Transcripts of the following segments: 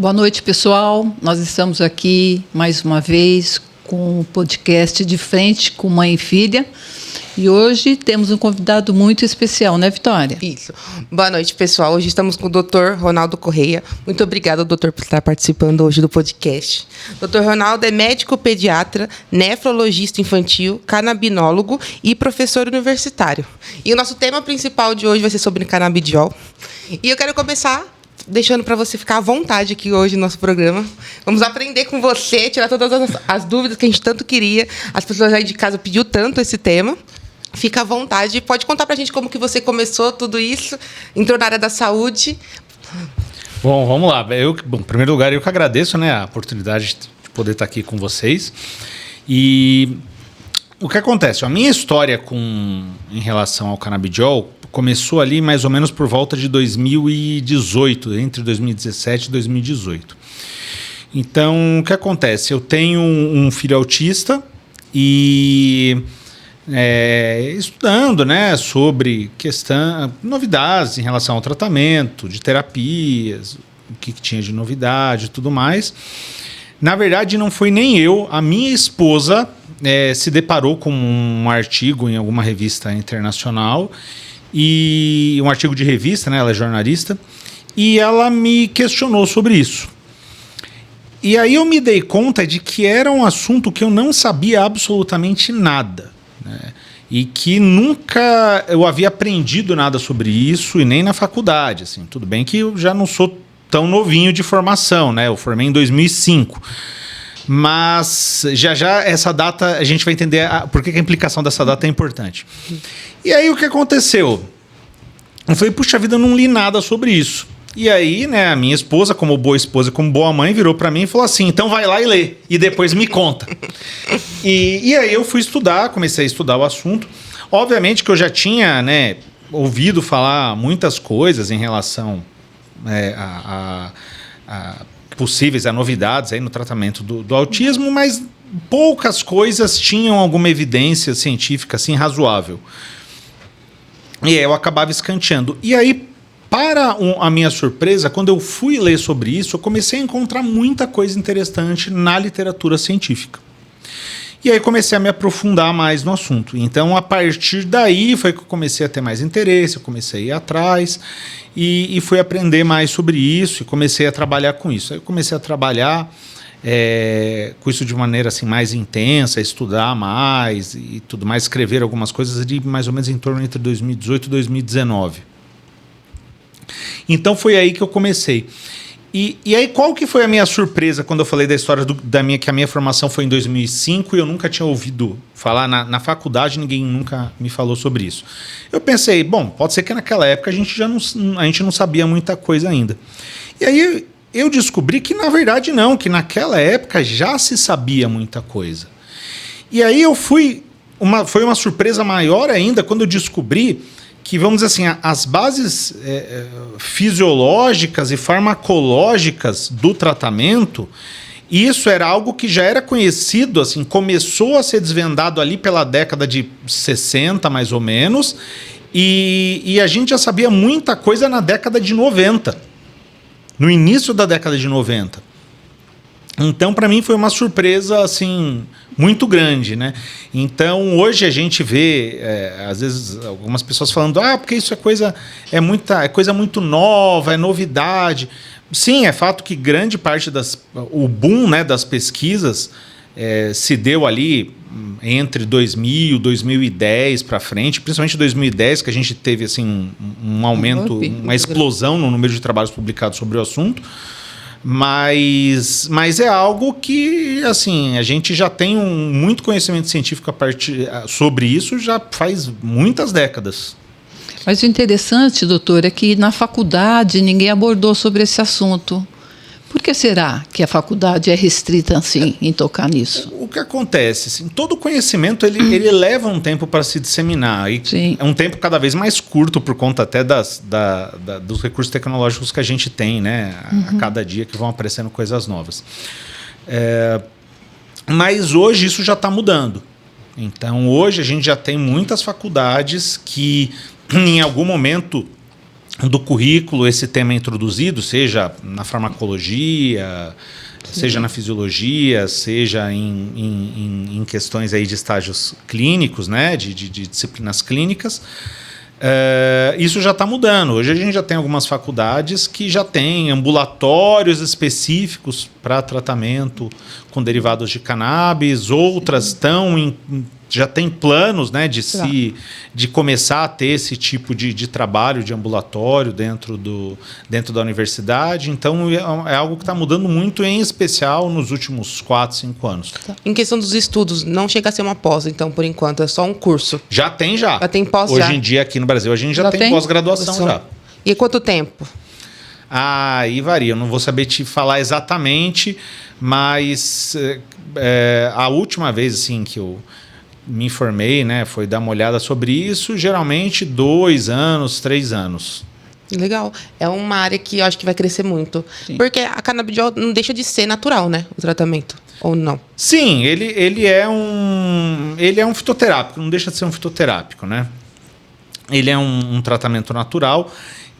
Boa noite, pessoal. Nós estamos aqui mais uma vez com o podcast De Frente com Mãe e Filha. E hoje temos um convidado muito especial, né, Vitória? Isso. Boa noite, pessoal. Hoje estamos com o Dr. Ronaldo Correia. Muito obrigada, doutor, por estar participando hoje do podcast. Dr. Ronaldo é médico pediatra, nefrologista infantil, canabinólogo e professor universitário. E o nosso tema principal de hoje vai ser sobre canabidiol. E eu quero começar deixando para você ficar à vontade aqui hoje no nosso programa. Vamos aprender com você, tirar todas as dúvidas que a gente tanto queria. As pessoas aí de casa pediu tanto esse tema. Fica à vontade. Pode contar para a gente como que você começou tudo isso, entrou na área da saúde. Bom, vamos lá. Em primeiro lugar, eu que agradeço, né, a oportunidade de poder estar aqui com vocês. E o que acontece? A minha história em relação ao canabidiol começou ali mais ou menos por volta de 2018, entre 2017 e 2018. Então, o que acontece? Eu tenho um filho autista e estudando, né, sobre novidades em relação ao tratamento, de terapias, o que tinha de novidade e tudo mais. Na verdade, não foi nem eu, a minha esposa se deparou com um artigo em alguma revista internacional, e um artigo de revista, né, ela é jornalista, e ela me questionou sobre isso. E aí eu me dei conta de que era um assunto que eu não sabia absolutamente nada, né? E que nunca eu havia aprendido nada sobre isso, e nem na faculdade. Assim. Tudo bem que eu já não sou tão novinho de formação, né? Eu formei em 2005. Mas já essa data a gente vai entender por que a implicação dessa data é importante. E aí o que aconteceu? Eu falei, puxa vida, eu não li nada sobre isso. E aí, né, a minha esposa, como boa esposa, como boa mãe, virou para mim e falou assim, então vai lá e lê, e depois me conta. E aí eu fui estudar, comecei a estudar o assunto. Obviamente que eu já tinha, né, ouvido falar muitas coisas em relação a possíveis novidades aí no tratamento do autismo, mas poucas coisas tinham alguma evidência científica assim razoável. E aí eu acabava escanteando. E aí, para a minha surpresa, quando eu fui ler sobre isso, eu comecei a encontrar muita coisa interessante na literatura científica. E aí comecei a me aprofundar mais no assunto. Então, a partir daí, foi que eu comecei a ter mais interesse, eu comecei a ir atrás e fui aprender mais sobre isso e comecei a trabalhar com isso. Aí eu comecei a trabalhar com isso de maneira assim, mais intensa, estudar mais e tudo mais, escrever algumas coisas de mais ou menos em torno entre 2018 e 2019. Então, foi aí que eu comecei. E aí, qual que foi a minha surpresa quando eu falei da história que a minha formação foi em 2005 e eu nunca tinha ouvido falar na faculdade, ninguém nunca me falou sobre isso. Eu pensei, bom, pode ser que naquela época a gente não sabia muita coisa ainda. E aí eu descobri que na verdade não, que naquela época já se sabia muita coisa. E aí foi uma surpresa maior ainda quando eu descobri que, vamos dizer assim, as bases fisiológicas e farmacológicas do tratamento, isso era algo que já era conhecido, assim, começou a ser desvendado ali pela década de 60, mais ou menos, e a gente já sabia muita coisa na década de 90, no início da década de 90. Então, para mim, foi uma surpresa assim, muito grande, né? Então, hoje a gente vê, às vezes, algumas pessoas falando porque isso é coisa muito nova, é novidade. Sim, é fato que grande parte o boom, né, das pesquisas se deu ali entre 2000 e 2010 para frente, principalmente 2010, que a gente teve assim, um aumento, uma explosão no número de trabalhos publicados sobre o assunto. Mas é algo que, assim, a gente já tem muito conhecimento científico sobre isso já faz muitas décadas. Mas o interessante, doutor, é que na faculdade ninguém abordou sobre esse assunto. Por que será que a faculdade é restrita assim em tocar nisso? O que acontece? Assim, todo conhecimento ele leva um tempo para se disseminar. E é um tempo cada vez mais curto por conta até dos recursos tecnológicos que a gente tem, né? A cada dia que vão aparecendo coisas novas. Mas hoje isso já está mudando. Então hoje a gente já tem muitas faculdades que em algum momento do currículo esse tema introduzido, seja na farmacologia, seja na fisiologia, seja em questões aí de estágios clínicos, né, de disciplinas clínicas. Isso já está mudando. Hoje a gente já tem algumas faculdades que já têm ambulatórios específicos para tratamento com derivados de cannabis, outras já tem planos, né, de começar a ter esse tipo de trabalho de ambulatório dentro da universidade. Então, é algo que está mudando muito, em especial nos últimos 4, 5 anos. Em questão dos estudos, não chega a ser uma pós, então, por enquanto, é só um curso. Já tem. Já tem pós, Hoje em dia, aqui no Brasil, a gente já tem pós-graduação já. E quanto tempo? Aí varia, eu não vou saber te falar exatamente, mas a última vez assim, que eu me informei, né, foi dar uma olhada sobre isso, geralmente 2 anos, 3 anos. Legal. É uma área que eu acho que vai crescer muito. Sim. Porque a canabidiol não deixa de ser natural, né, o tratamento, ou não? Sim, ele é um fitoterápico, não deixa de ser um fitoterápico, né? Ele é um tratamento natural.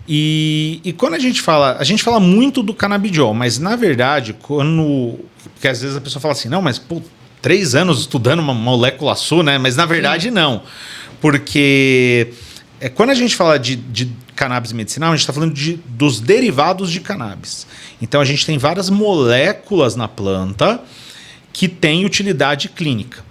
E quando a gente fala muito do canabidiol, mas na verdade, porque às vezes a pessoa fala assim, não, mas 3 anos estudando uma molécula só, né? Mas na verdade não. Porque quando a gente fala de cannabis medicinal, a gente está falando dos derivados de cannabis. Então a gente tem várias moléculas na planta que têm utilidade clínica.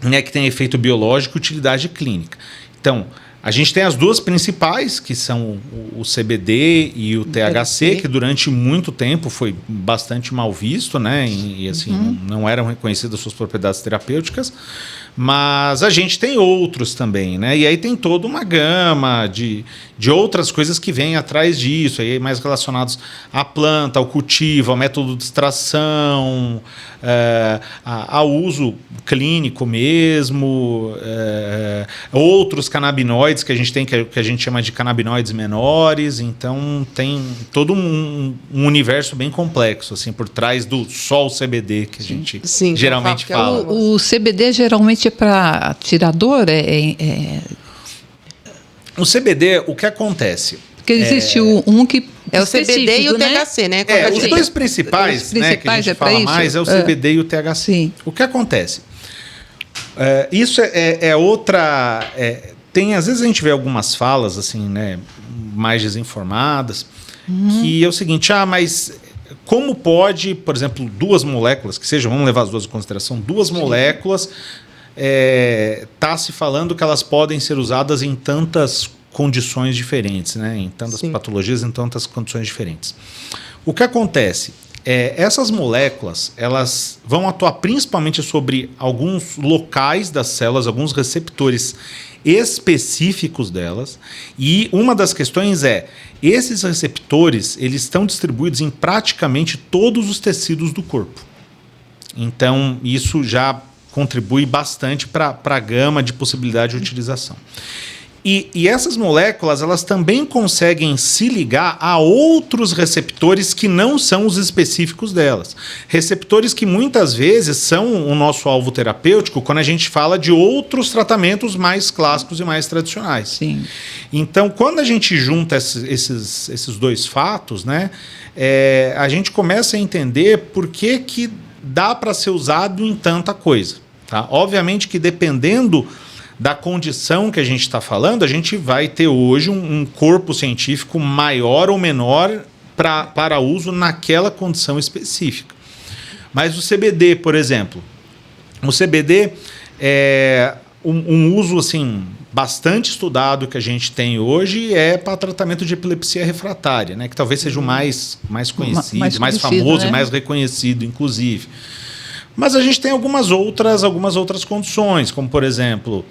Né? Que tem efeito biológico e utilidade clínica. Então, a gente tem as duas principais, que são o CBD e o THC, que durante muito tempo foi bastante mal visto, né? E assim, não eram reconhecidas suas propriedades terapêuticas. Mas a gente tem outros também, né? E aí tem toda uma gama de outras coisas que vêm atrás disso, aí mais relacionados à planta, ao cultivo, ao método de extração, ao uso clínico mesmo, outros canabinoides que a gente tem, que a gente chama de canabinoides menores. Então tem todo um universo bem complexo assim, por trás do só o CBD que a gente geralmente fala. O CBD geralmente é para tirar dor? O CBD, o que acontece? Porque existe um que é o CBD e o THC, né? Os dois principais, né, que a gente fala mais, é o CBD e o THC. Sim. O que acontece? Isso é outra... às vezes a gente vê algumas falas assim, né, mais desinformadas, que é o seguinte, mas como pode, por exemplo, 2 moléculas, que sejam, vamos levar as duas em consideração, 2 moléculas, tá se falando que elas podem ser usadas em tantas condições diferentes, né? Em tantas patologias, em tantas condições diferentes. O que acontece? Essas moléculas, elas vão atuar principalmente sobre alguns locais das células, alguns receptores específicos delas, e uma das questões esses receptores, eles estão distribuídos em praticamente todos os tecidos do corpo. Então, isso já contribui bastante para a gama de possibilidade de utilização. E essas moléculas, elas também conseguem se ligar a outros receptores que não são os específicos delas. Receptores que muitas vezes são o nosso alvo terapêutico quando a gente fala de outros tratamentos mais clássicos e mais tradicionais. Sim. Então, quando a gente junta esses 2 fatos, né, a gente começa a entender por que dá para ser usado em tanta coisa. Tá? Obviamente que dependendo da condição que a gente está falando, a gente vai ter hoje um corpo científico maior ou menor para uso naquela condição específica. Mas o CBD, por exemplo, o CBD é um uso assim, bastante estudado que a gente tem hoje para tratamento de epilepsia refratária, né? Que talvez seja o mais conhecido, mais famoso, né? Mais reconhecido, inclusive. Mas a gente tem algumas outras condições, como, por exemplo,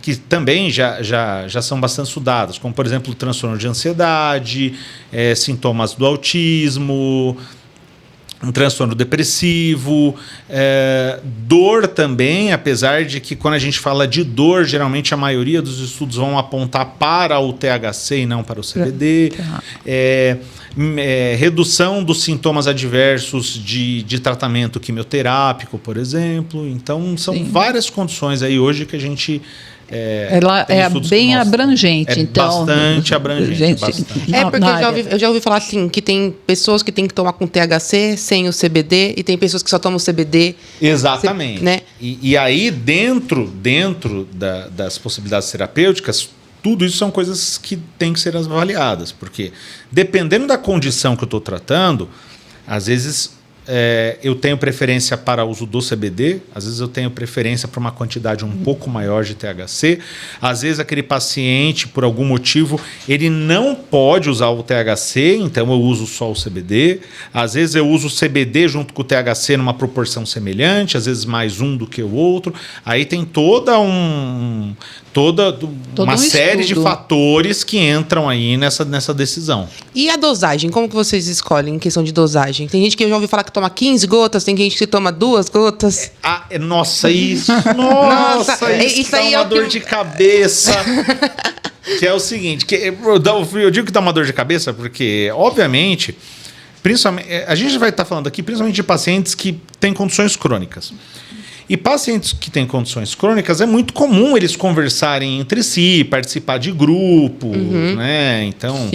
que também já são bastante estudadas, como, por exemplo, o transtorno de ansiedade, sintomas do autismo, um transtorno depressivo, dor também, apesar de que quando a gente fala de dor, geralmente a maioria dos estudos vão apontar para o THC e não para o CBD. redução dos sintomas adversos de tratamento quimioterápico, por exemplo. Então, são várias condições aí hoje que a gente... Ela é bem abrangente, então. Bastante abrangente. Bastante. Porque eu já ouvi falar assim, que tem pessoas que têm que tomar com THC sem o CBD e tem pessoas que só tomam o CBD. Exatamente. Né? E aí, dentro das possibilidades terapêuticas, tudo isso são coisas que têm que ser avaliadas, porque dependendo da condição que eu estou tratando, às vezes eu tenho preferência para o uso do CBD, às vezes eu tenho preferência para uma quantidade um pouco maior de THC, às vezes aquele paciente, por algum motivo, ele não pode usar o THC, então eu uso só o CBD, às vezes eu uso o CBD junto com o THC numa proporção semelhante, às vezes mais um do que o outro, aí tem toda uma série de fatores que entram aí nessa decisão. E a dosagem? Como que vocês escolhem em questão de dosagem? Tem gente que eu já ouvi falar que toma 15 gotas, tem gente que toma 2 gotas. Nossa, isso dá uma dor de cabeça. Que é o seguinte, eu digo que dá uma dor de cabeça porque, obviamente, principalmente, a gente vai estar falando aqui principalmente de pacientes que têm condições crônicas. E pacientes que têm condições crônicas, é muito comum eles conversarem entre si, participar de grupo, né? Então,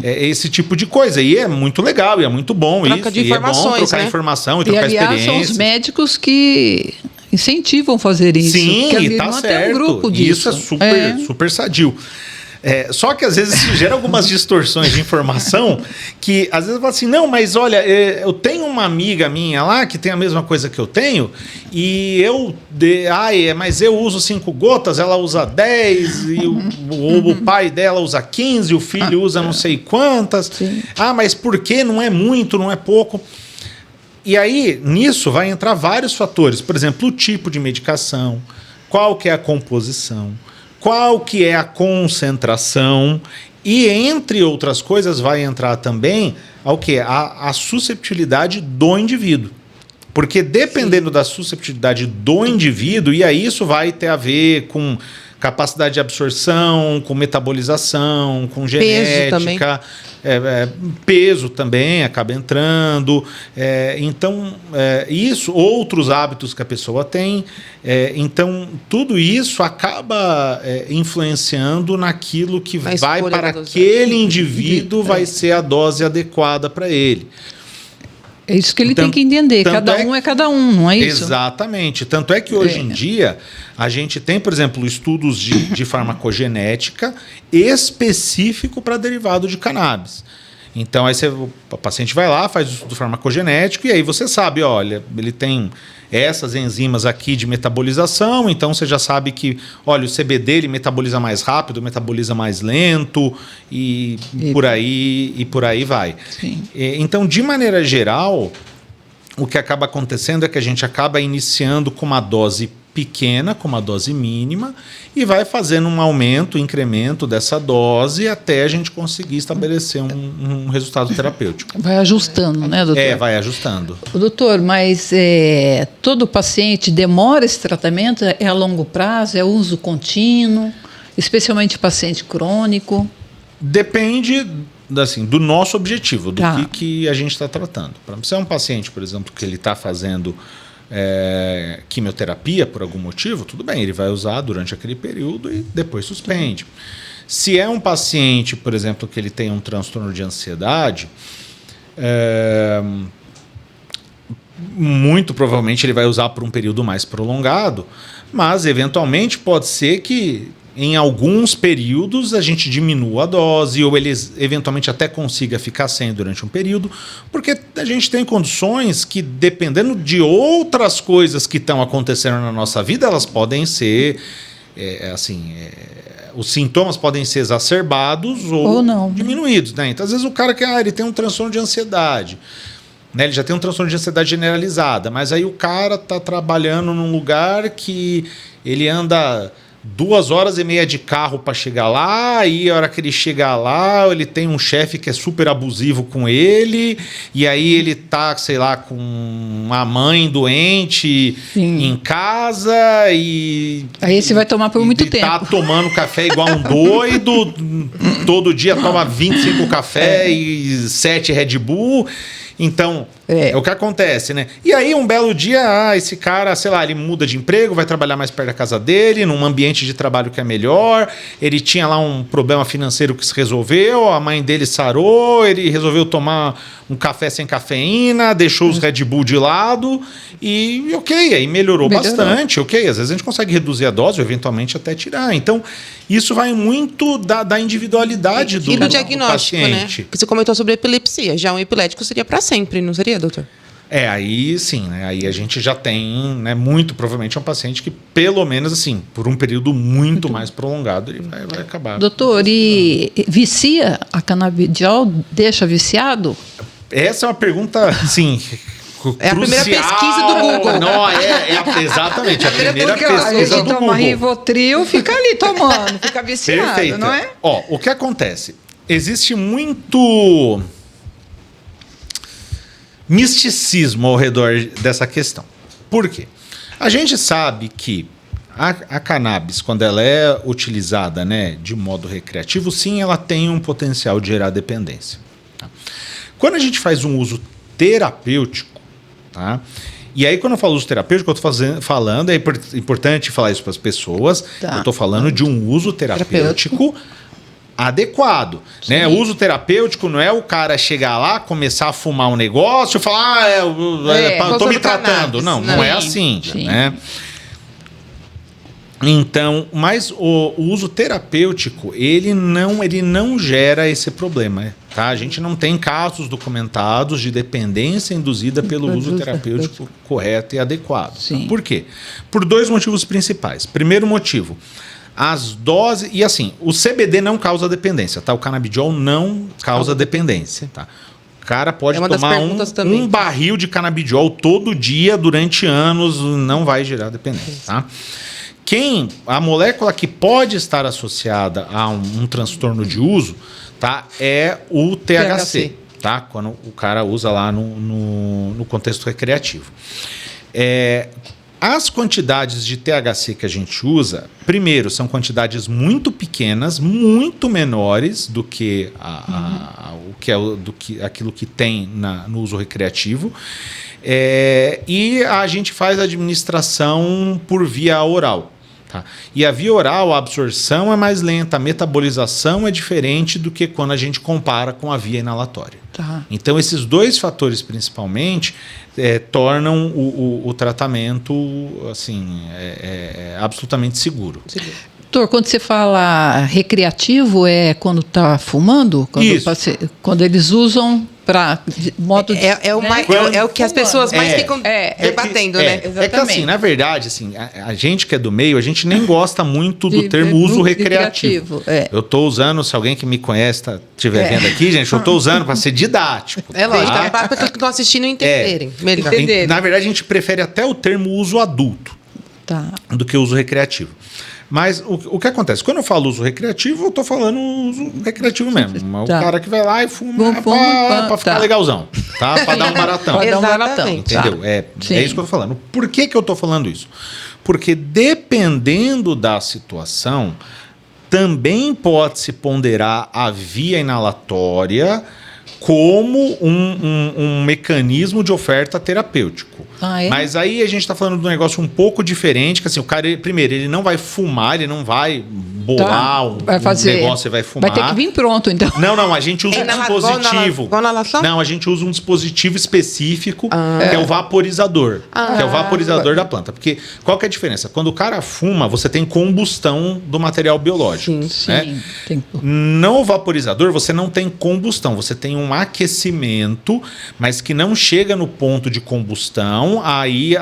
esse tipo de coisa. E é muito legal, e é muito bom troca de informações, e é bom trocar informação e trocar experiência. E, aliás, são os médicos que incentivam fazer isso. Sim, está certo. Um grupo disso. Isso é super sadio. Só que às vezes isso gera algumas distorções de informação que às vezes fala assim, não, mas olha, eu tenho uma amiga minha lá que tem a mesma coisa que eu tenho e mas eu uso 5 gotas, ela usa 10 e o pai dela usa 15, o filho usa não sei quantas. Sim. Mas por que? Não é muito, não é pouco. E aí, nisso vai entrar vários fatores. Por exemplo, o tipo de medicação, qual que é a composição, qual que é a concentração e, entre outras coisas, vai entrar também a susceptibilidade do indivíduo. Porque dependendo da susceptibilidade do indivíduo, e aí isso vai ter a ver com capacidade de absorção, com metabolização, com genética, peso também acaba entrando. Então, outros hábitos que a pessoa tem. Então, tudo isso acaba influenciando naquilo que vai para aquele indivíduo, vai ser a dose adequada para ele. É isso que ele tem que entender. Cada um é cada um, não é isso? Exatamente. Tanto é que hoje em dia a gente tem, por exemplo, estudos de farmacogenética específico para derivado de cannabis. Então, aí o paciente vai lá, faz o estudo farmacogenético e aí você sabe, olha, ele tem essas enzimas aqui de metabolização, então você já sabe que, olha, o CBD ele metaboliza mais rápido, metaboliza mais lento e por aí vai. Sim. Então, de maneira geral, o que acaba acontecendo é que a gente acaba iniciando com uma dose pequena, com uma dose mínima, e vai fazendo um aumento, incremento dessa dose até a gente conseguir estabelecer um resultado terapêutico. Vai ajustando, né, doutor? Vai ajustando. Doutor, mas todo paciente demora esse tratamento? É a longo prazo? É uso contínuo? Especialmente paciente crônico? Depende do nosso objetivo, do que a gente está tratando. Para você é um paciente, por exemplo, que ele está fazendo quimioterapia por algum motivo, tudo bem, ele vai usar durante aquele período e depois suspende. Se é um paciente, por exemplo, que ele tem um transtorno de ansiedade, muito provavelmente ele vai usar por um período mais prolongado, mas eventualmente pode ser que em alguns períodos a gente diminua a dose ou ele eventualmente até consiga ficar sem durante um período, porque a gente tem condições que, dependendo de outras coisas que estão acontecendo na nossa vida, elas podem ser, os sintomas podem ser exacerbados ou não, diminuídos. Né? Então, às vezes o cara ele tem um transtorno de ansiedade, né? Ele já tem um transtorno de ansiedade generalizada, mas aí o cara está trabalhando num lugar que ele anda 2h30 de carro para chegar lá, e a hora que ele chega lá, ele tem um chefe que é super abusivo com ele, e aí ele tá, sei lá, com uma mãe doente em casa, e... Aí você vai tomar por muito tempo. Tá tomando café igual um doido, todo dia toma 25 café e 7 Red Bull. Então, é o que acontece, né? E aí, um belo dia, esse cara, sei lá, ele muda de emprego, vai trabalhar mais perto da casa dele, num ambiente de trabalho que é melhor. Ele tinha lá um problema financeiro que se resolveu, a mãe dele sarou, ele resolveu tomar um café sem cafeína, deixou os Red Bull de lado e ok, aí melhorou bastante, ok. Às vezes a gente consegue reduzir a dose, ou eventualmente até tirar. Então, isso vai muito da individualidade do diagnóstico, paciente. Né? Você comentou sobre epilepsia. Já um epilético seria para sempre, não seria, doutor? Aí sim, né? Aí a gente já tem, né, muito provavelmente um paciente que, pelo menos assim, por um período muito mais prolongado, ele vai acabar. Doutor, e vicia a canabidiol? Deixa viciado? Essa é uma pergunta, sim, é a primeira pesquisa do Google. Não, exatamente, a primeira pesquisa do Google. Toma Rivotril, fica ali tomando, fica viciado, perfeito. Não é? Ó, o que acontece? Existe muito misticismo ao redor dessa questão. Por quê? A gente sabe que a cannabis, quando ela é utilizada, né, de modo recreativo, sim, ela tem um potencial de gerar dependência. Tá? Quando a gente faz um uso terapêutico, tá? E aí, quando eu falo uso terapêutico, eu estou falando, é importante falar isso para as pessoas, eu estou falando de um uso terapêutico adequado, né? O uso terapêutico não é o cara chegar lá, começar a fumar um negócio e falar, tô me tratando. Não é assim, né? Então, mas o uso terapêutico, ele não gera esse problema, tá? A gente não tem casos documentados de dependência induzida pelo uso terapêutico correto e adequado. Tá? Por quê? Por 2 motivos principais. Primeiro motivo, as doses... E assim, o CBD não causa dependência, tá? O canabidiol não causa dependência, tá? O cara pode tomar um barril de canabidiol todo dia durante anos, não vai gerar dependência, tá? A molécula que pode estar associada a um transtorno de uso, tá, é o THC, tá? Quando o cara usa lá no contexto recreativo. As quantidades de THC que a gente usa, primeiro, são quantidades muito pequenas, muito menores do que aquilo que tem no uso recreativo. E a gente faz a administração por via oral. Tá? E a via oral, a absorção é mais lenta, a metabolização é diferente do que quando a gente compara com a via inalatória. Tá. Então, esses 2 fatores, principalmente, tornam o tratamento assim, absolutamente seguro. Doutor, quando você fala recreativo, é quando está fumando? Quando eles usam para modo de... É o que as pessoas mais ficam debatendo, né? É que assim, na verdade, assim, a gente que é do meio, a gente nem gosta muito do termo uso recreativo. Eu estou usando, se alguém que me conhece estiver vendo aqui, gente, eu estou usando para ser didático. É lógico, para as pessoas que estão assistindo entenderem. Na verdade, a gente prefere até o termo uso adulto do que uso recreativo. Mas o que acontece? Quando eu falo uso recreativo, eu estou falando uso recreativo mesmo. O cara que vai lá e fuma para ficar legalzão, tá? Para dar um baratão. Entendeu? É isso que eu estou falando. Por que eu estou falando isso? Porque dependendo da situação, também pode-se ponderar a via inalatória como um mecanismo de oferta terapêutico. Mas aí a gente está falando de um negócio um pouco diferente, que assim, o cara, primeiro, ele não vai fumar, ele não vai bolar um negócio e vai fumar. Vai ter que vir pronto, então. Não, a gente usa um dispositivo. Não, a gente usa um dispositivo específico, que é o vaporizador. Que é o vaporizador da planta. Porque qual que é a diferença? Quando o cara fuma, você tem combustão do material biológico. Sim. No vaporizador, você não tem combustão, você tem um aquecimento, mas que não chega no ponto de combustão. Aí,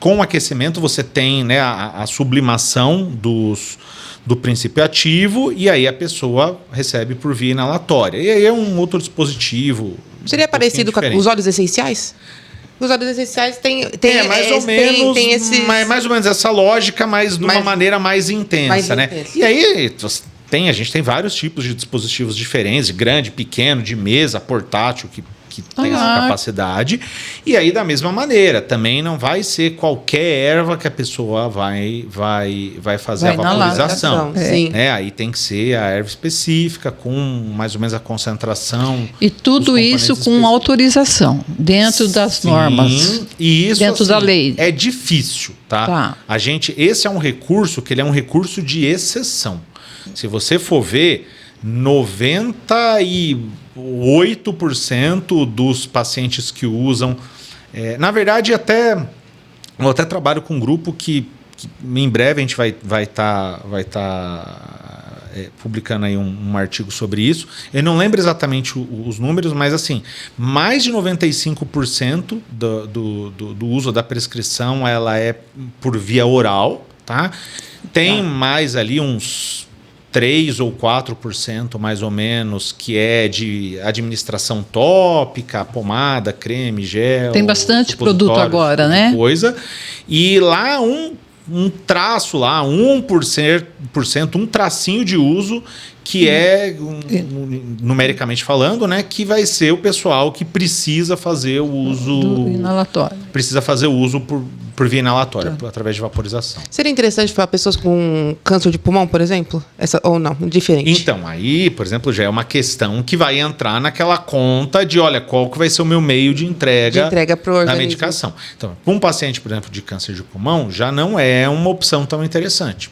com o aquecimento, você tem, né, a sublimação do princípio ativo, e aí a pessoa recebe por via inalatória. E aí é um outro dispositivo. Seria parecido com os óleos essenciais? Os óleos essenciais tem mais ou menos, tem esses... mais ou menos essa lógica, mas de uma maneira mais intensa, né? intensa. E aí a gente tem vários tipos de dispositivos diferentes, grande, pequeno, de mesa, portátil, que tem essa capacidade. E aí, da mesma maneira, também não vai ser qualquer erva que a pessoa vai fazer a vaporização. Sim. Aí tem que ser a erva específica, com mais ou menos a concentração. E tudo isso com autorização, dentro das normas. E isso, dentro da lei. É difícil, tá? Esse é um recurso que ele é um recurso de exceção. Se você for ver, 98% dos pacientes que usam... na verdade, eu até trabalho com um grupo que em breve a gente vai tá publicando aí um artigo sobre isso. Eu não lembro exatamente os números, mas assim, mais de 95% do uso da prescrição ela é por via oral, tá? Tem mais ali uns 3 ou 4% mais ou menos, que é de administração tópica, pomada, creme, gel. Tem bastante produto agora, né? Coisa. E lá um traço lá, 1%, um tracinho de uso, que é, numericamente falando, né, que vai ser o pessoal que precisa fazer o uso... do inalatório. Precisa fazer o uso por via inalatória, através de vaporização. Seria interessante para pessoas com câncer de pulmão, por exemplo? Ou não? Diferente. Então, aí, por exemplo, já é uma questão que vai entrar naquela conta de, olha, qual que vai ser o meu meio de entrega pro organismo. Da medicação. Então, para um paciente, por exemplo, de câncer de pulmão, já não é uma opção tão interessante.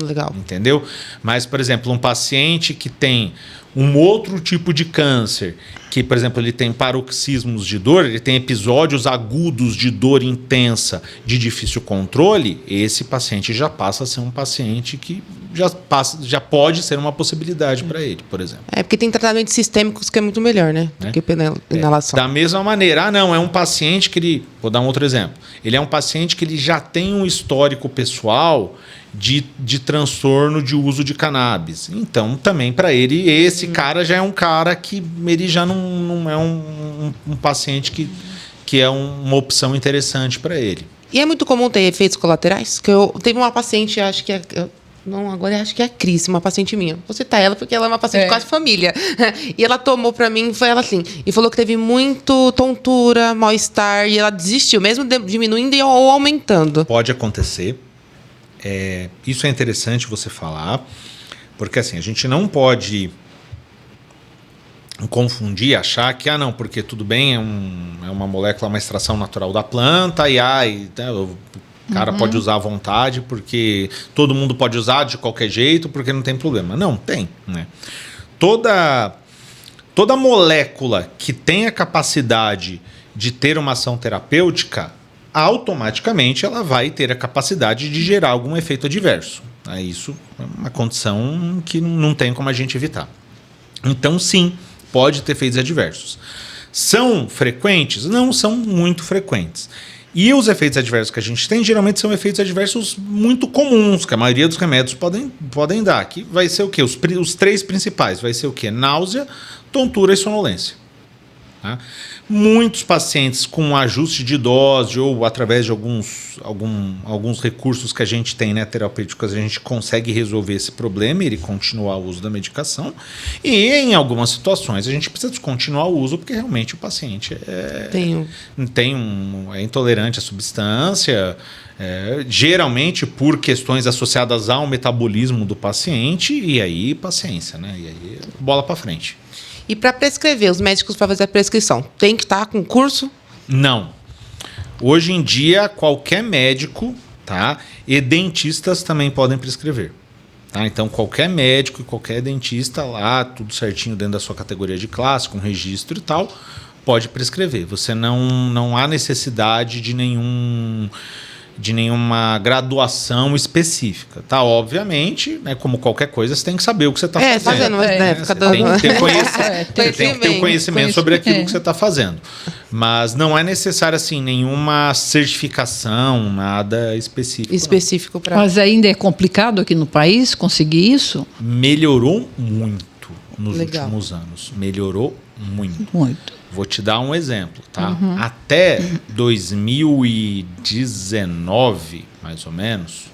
Legal. Entendeu? Mas, por exemplo, um paciente que tem um outro tipo de câncer, que, por exemplo, ele tem paroxismos de dor, ele tem episódios agudos de dor intensa, de difícil controle, esse paciente já passa a ser um paciente que já pode ser uma possibilidade para ele, por exemplo. Porque tem tratamentos sistêmicos que é muito melhor, né? Do que pela inalação. Da mesma maneira, é um paciente que ele... Vou dar um outro exemplo. Ele é um paciente que ele já tem um histórico pessoal de transtorno de uso de cannabis. Então, também para ele, esse cara já é um cara que ele já não é um paciente que é uma opção interessante para ele. E é muito comum ter efeitos colaterais? Que eu teve uma paciente, acho que agora acho que é a Cris, uma paciente minha. Vou citar ela porque ela é uma paciente quase família. E ela tomou para mim, foi ela assim, e falou que teve muito tontura, mal-estar, e ela desistiu, mesmo diminuindo ou aumentando. Pode acontecer. Isso é interessante você falar, porque assim, a gente não pode confundir, achar que, porque tudo bem, é uma molécula, uma extração natural da planta, o cara pode usar à vontade, porque todo mundo pode usar de qualquer jeito, porque não tem problema. Não, tem, né? Toda molécula que tem a capacidade de ter uma ação terapêutica, automaticamente ela vai ter a capacidade de gerar algum efeito adverso. Isso é uma condição que não tem como a gente evitar. Então, sim, pode ter efeitos adversos. São frequentes? Não são muito frequentes. E os efeitos adversos que a gente tem, geralmente são efeitos adversos muito comuns, que a maioria dos remédios podem dar. Que vai ser o quê? Os 3 principais. Vai ser o quê? Náusea, tontura e sonolência. Tá? Muitos pacientes com ajuste de dose ou através de alguns recursos que a gente tem, né, terapêuticos, a gente consegue resolver esse problema e ele continuar o uso da medicação. E em algumas situações a gente precisa descontinuar o uso porque realmente o paciente é intolerante à substância, geralmente por questões associadas ao metabolismo do paciente, e aí paciência, né? E aí bola para frente. E para prescrever, os médicos para fazer a prescrição, tem que estar com curso? Não. Hoje em dia, qualquer médico, tá? E dentistas também podem prescrever. Tá? Então, qualquer médico e qualquer dentista lá, tudo certinho dentro da sua categoria de classe, com registro e tal, pode prescrever. Você não há necessidade de nenhuma graduação específica, tá? Obviamente, né, como qualquer coisa, você tem que saber o que você está fazendo. Tem que ter conhecimento sobre aquilo que você está fazendo. Mas não é necessário, assim, nenhuma certificação, nada específico. Mas ainda é complicado aqui no país conseguir isso? Melhorou muito nos últimos anos. Melhorou Muito. Muito. Vou te dar um exemplo, tá? Até 2019, mais ou menos,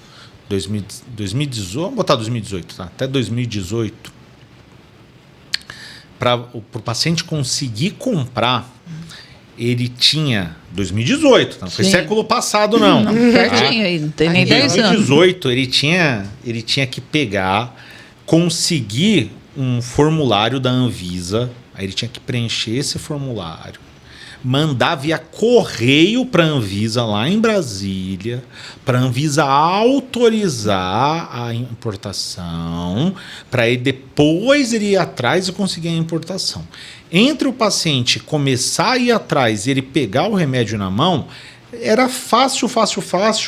2018, vamos botar 2018, tá? Até 2018, para o paciente conseguir comprar, ele tinha 2018, não foi Sim. século passado, não. Pertinho aí, não tem nem Em 10 anos. 2018, ele tinha que conseguir um formulário da Anvisa, aí ele tinha que preencher esse formulário, mandar via correio para a Anvisa lá em Brasília, para a Anvisa autorizar a importação, para ele depois ele ir atrás e conseguir a importação. Entre o paciente começar a ir atrás e ele pegar o remédio na mão, era fácil,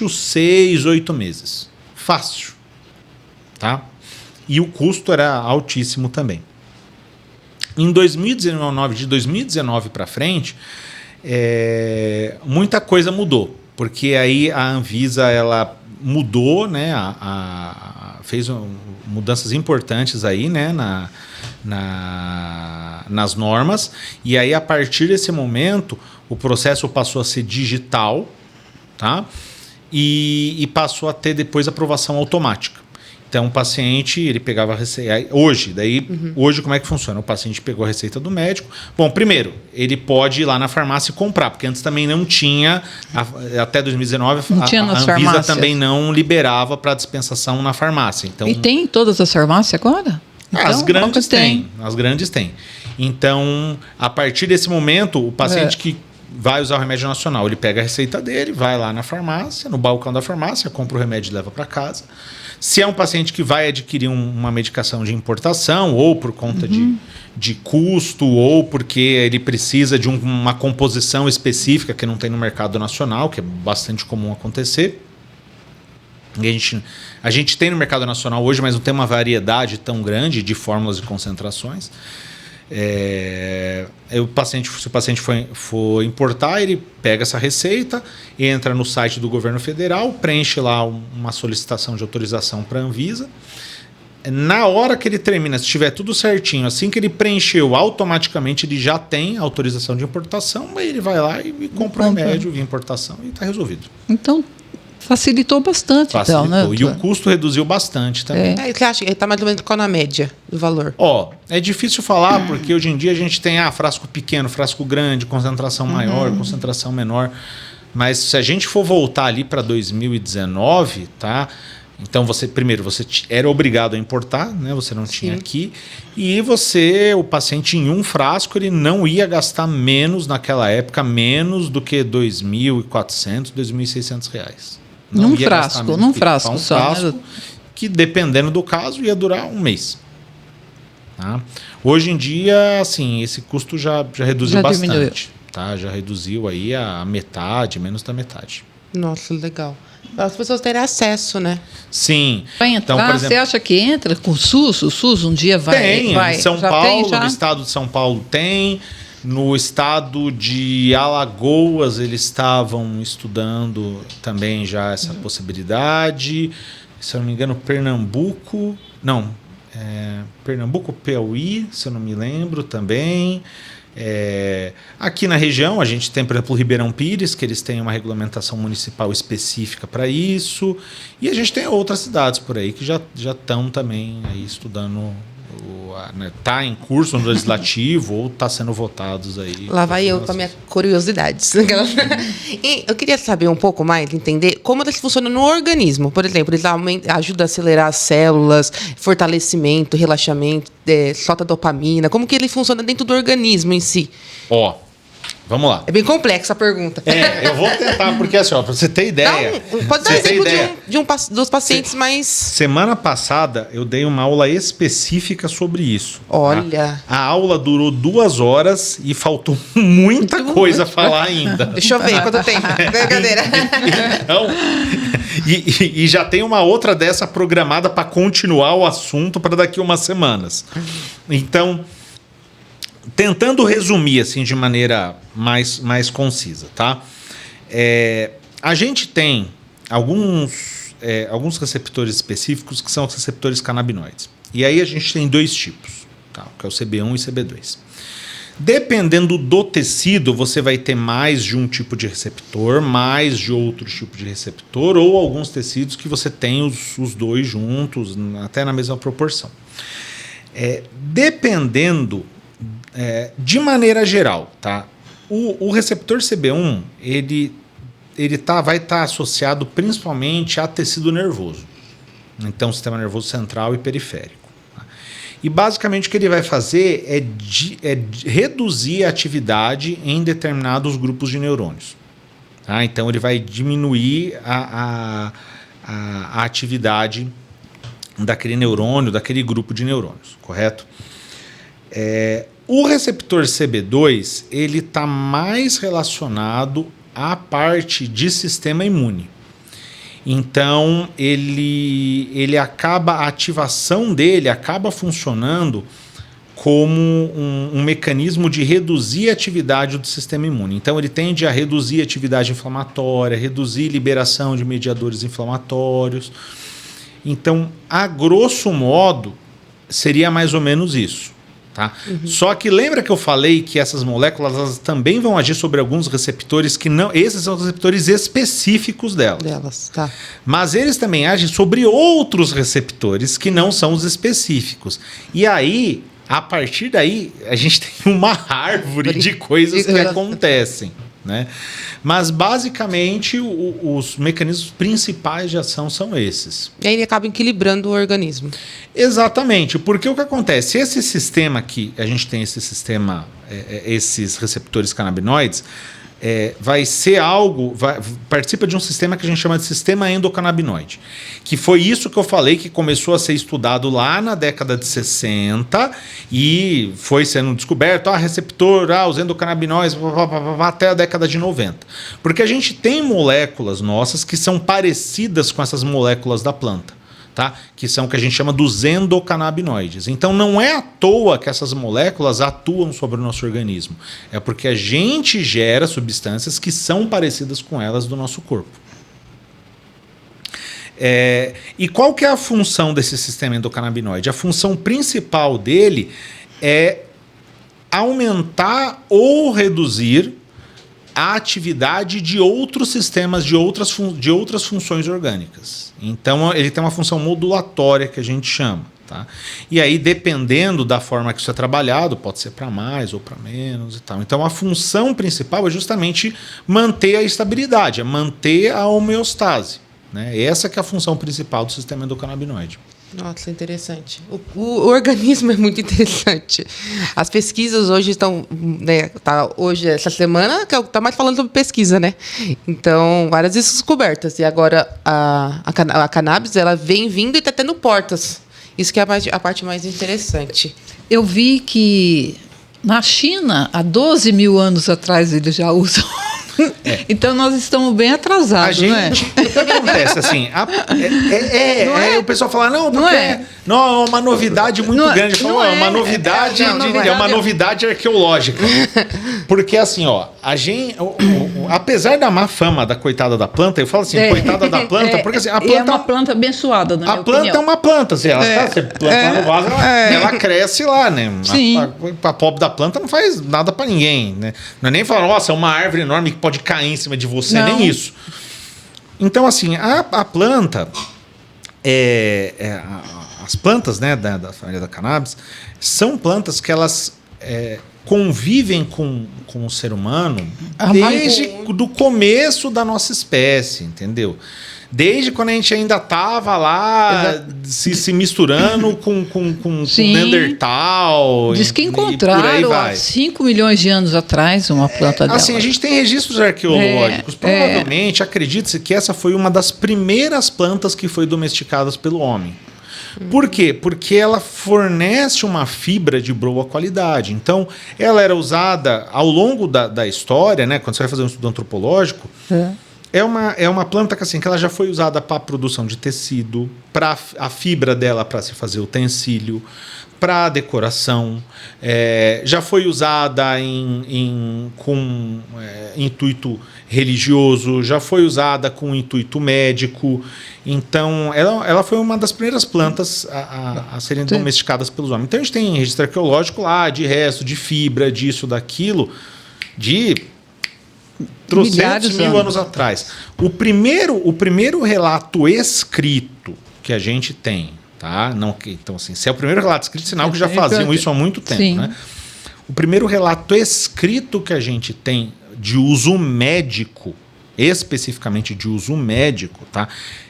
6, 8 meses. Fácil. Tá? E o custo era altíssimo também. Em 2019, de 2019 para frente, muita coisa mudou, porque aí a Anvisa ela mudou, né, fez mudanças importantes aí, né, nas normas, e aí a partir desse momento o processo passou a ser digital, tá? E passou a ter depois aprovação automática. Então, o paciente, ele pegava a receita... Hoje como é que funciona? O paciente pegou a receita do médico. Bom, primeiro, ele pode ir lá na farmácia e comprar, porque antes também não tinha, até 2019, não tinha a nas Anvisa farmácias. também não liberava para dispensação na farmácia. Então, E tem em todas as farmácias agora? as Então, grandes têm. As grandes têm. Então, a partir desse momento, o paciente que vai usar o remédio nacional, ele pega a receita dele, vai lá na farmácia, no balcão da farmácia, compra o remédio e leva para casa. Se é um paciente que vai adquirir uma medicação de importação, ou por conta de custo, ou porque ele precisa de uma composição específica que não tem no mercado nacional, que é bastante comum acontecer. E a gente tem no mercado nacional hoje, mas não tem uma variedade tão grande de fórmulas e concentrações. Se o paciente for importar, ele pega essa receita, entra no site do governo federal, preenche lá uma solicitação de autorização para a Anvisa. Na hora que ele termina, se estiver tudo certinho, assim que ele preencheu, automaticamente ele já tem autorização de importação, aí ele vai lá e compra o remédio via importação e está resolvido. Então, facilitou bastante. Facilitou. Então, né? E o custo reduziu bastante também. Você acha que está mais ou menos qual na média do valor? É difícil falar, porque hoje em dia a gente tem frasco pequeno, frasco grande, concentração maior, concentração menor. Mas se a gente for voltar ali para 2019, tá? Então você era obrigado a importar, né? Você não tinha aqui. E o paciente em um frasco, ele não ia gastar menos naquela época, menos do que R$ 2.400, R$ 2.600. Num frasco só. Frasco, Né? que dependendo do caso ia durar um mês. Tá? Hoje em dia, assim, esse custo já reduziu bastante. Diminuiu. Tá? Já reduziu aí a metade, menos da metade. Nossa, legal. As pessoas terem acesso, né? Sim. Para entrar, então, por exemplo, você acha que entra com o SUS? O SUS um dia vai... Tem, vai, em São Paulo, no estado de São Paulo tem. No estado de Alagoas, eles estavam estudando também já essa possibilidade. Se eu não me engano, Pernambuco... Não, Pernambuco, Piauí, se eu não me lembro também... aqui na região a gente tem, por exemplo, o Ribeirão Pires, que eles têm uma regulamentação municipal específica para isso, e a gente tem outras cidades por aí que já estão também aí estudando, tá em curso no legislativo ou está sendo votados aí. Lá vai eu com a minha curiosidade. E eu queria saber um pouco mais, entender como eles funcionam no organismo. Por exemplo, eles ajudam a acelerar as células, fortalecimento, relaxamento, solta dopamina. Como que ele funciona dentro do organismo em si? Vamos lá. É bem complexa a pergunta. Eu vou tentar, porque assim, para você ter ideia... Pode dar exemplo dos pacientes mais... Semana passada, eu dei uma aula específica sobre isso. Olha... A aula durou 2 horas e faltou muita coisa a falar ainda. Deixa eu ver quanto tempo. Brincadeira. Então, e já tem uma outra dessa programada para continuar o assunto para daqui umas semanas. Então... Tentando resumir assim de maneira mais concisa, tá? A gente tem alguns receptores específicos que são os receptores canabinoides. E aí a gente tem 2 tipos, tá? Que é o CB1 e CB2. Dependendo do tecido, você vai ter mais de um tipo de receptor, mais de outro tipo de receptor, ou alguns tecidos que você tem os dois juntos, até na mesma proporção. Dependendo, de maneira geral, tá? O receptor CB1, ele vai estar associado principalmente a tecido nervoso. Então, sistema nervoso central e periférico. E basicamente o que ele vai fazer é reduzir a atividade em determinados grupos de neurônios. Tá? Então ele vai diminuir a atividade daquele neurônio, daquele grupo de neurônios, correto? O receptor CB2 ele está mais relacionado à parte de sistema imune. Então, a ativação dele acaba funcionando como um mecanismo de reduzir a atividade do sistema imune. Então, ele tende a reduzir a atividade inflamatória, reduzir a liberação de mediadores inflamatórios. Então, a grosso modo, seria mais ou menos isso. Tá? Uhum. Só que lembra que eu falei que essas moléculas elas também vão agir sobre alguns receptores que não... Esses são os receptores específicos delas. Tá. Mas eles também agem sobre outros receptores que não são os específicos. E aí, a partir daí, a gente tem uma árvore de coisas que acontecem. Né? Mas basicamente os mecanismos principais de ação são esses. E aí ele acaba equilibrando o organismo. Exatamente, porque o que acontece? Esse sistema aqui, a gente tem esse sistema, esses receptores canabinoides, vai ser participa de um sistema que a gente chama de sistema endocannabinoide, que foi isso que eu falei que começou a ser estudado lá na década de 60 e foi sendo descoberto, receptor, os endocannabinoides, até a década de 90. Porque a gente tem moléculas nossas que são parecidas com essas moléculas da planta. Tá? Que são o que a gente chama dos endocannabinoides. Então não é à toa que essas moléculas atuam sobre o nosso organismo. É porque a gente gera substâncias que são parecidas com elas do nosso corpo. E qual que é a função desse sistema endocannabinoide? A função principal dele é aumentar ou reduzir a atividade de outros sistemas, de outras funções orgânicas. Então, ele tem uma função modulatória que a gente chama. Tá? E aí, dependendo da forma que isso é trabalhado, pode ser para mais ou para menos e tal. Então, a função principal é justamente manter a estabilidade, é manter a homeostase. Né? Essa que é a função principal do sistema endocannabinoide. Nossa, interessante. O organismo é muito interessante. As pesquisas hoje estão... Né, hoje, essa semana, está mais falando sobre pesquisa, né? Então, várias descobertas. E agora, a cannabis, ela vem vindo e está tendo portas. Isso que é a parte mais interessante. Eu vi que na China, há 12 mil anos atrás, eles já usam... Então nós estamos bem atrasados, não é? O que acontece assim? O pessoal fala, não é uma novidade muito grande. É uma novidade, é uma novidade arqueológica. Porque assim, apesar da má fama da coitada da planta, eu falo assim, coitada da planta, porque assim, a planta é uma planta abençoada, na minha opinião. A planta é uma planta, assim, você planta no vaso, ela cresce lá, né? A pobre da planta não faz nada pra ninguém, né? Não é nem falar, nossa, é uma árvore enorme que pode cair em cima de você, nem isso. Então, assim, a planta, as plantas, né, da família da cannabis, são plantas que elas convivem com o ser humano desde do começo da nossa espécie, entendeu? Desde quando a gente ainda estava lá se misturando com Neandertal. Diz que encontraram há 5 milhões de anos atrás uma planta dela. Assim, a gente tem registros arqueológicos. Provavelmente, acredite-se que essa foi uma das primeiras plantas que foi domesticadas pelo homem. Por quê? Porque ela fornece uma fibra de boa qualidade. Então, ela era usada ao longo da história, né? Quando você vai fazer um estudo antropológico... É uma planta que, assim, que ela já foi usada para a produção de tecido, para a fibra dela para se fazer utensílio, para decoração, já foi usada com intuito religioso, já foi usada com intuito médico. Então, ela foi uma das primeiras plantas a serem domesticadas pelos homens. Então, a gente tem registro arqueológico lá, de resto, de fibra, disso, daquilo, de trocentos mil anos atrás. O primeiro relato escrito que a gente tem, tá? Não, então, assim, se é o primeiro relato escrito, sinal que já faziam isso há muito tempo, né? O primeiro relato escrito que a gente tem de uso médico, especificamente de uso médico, tá?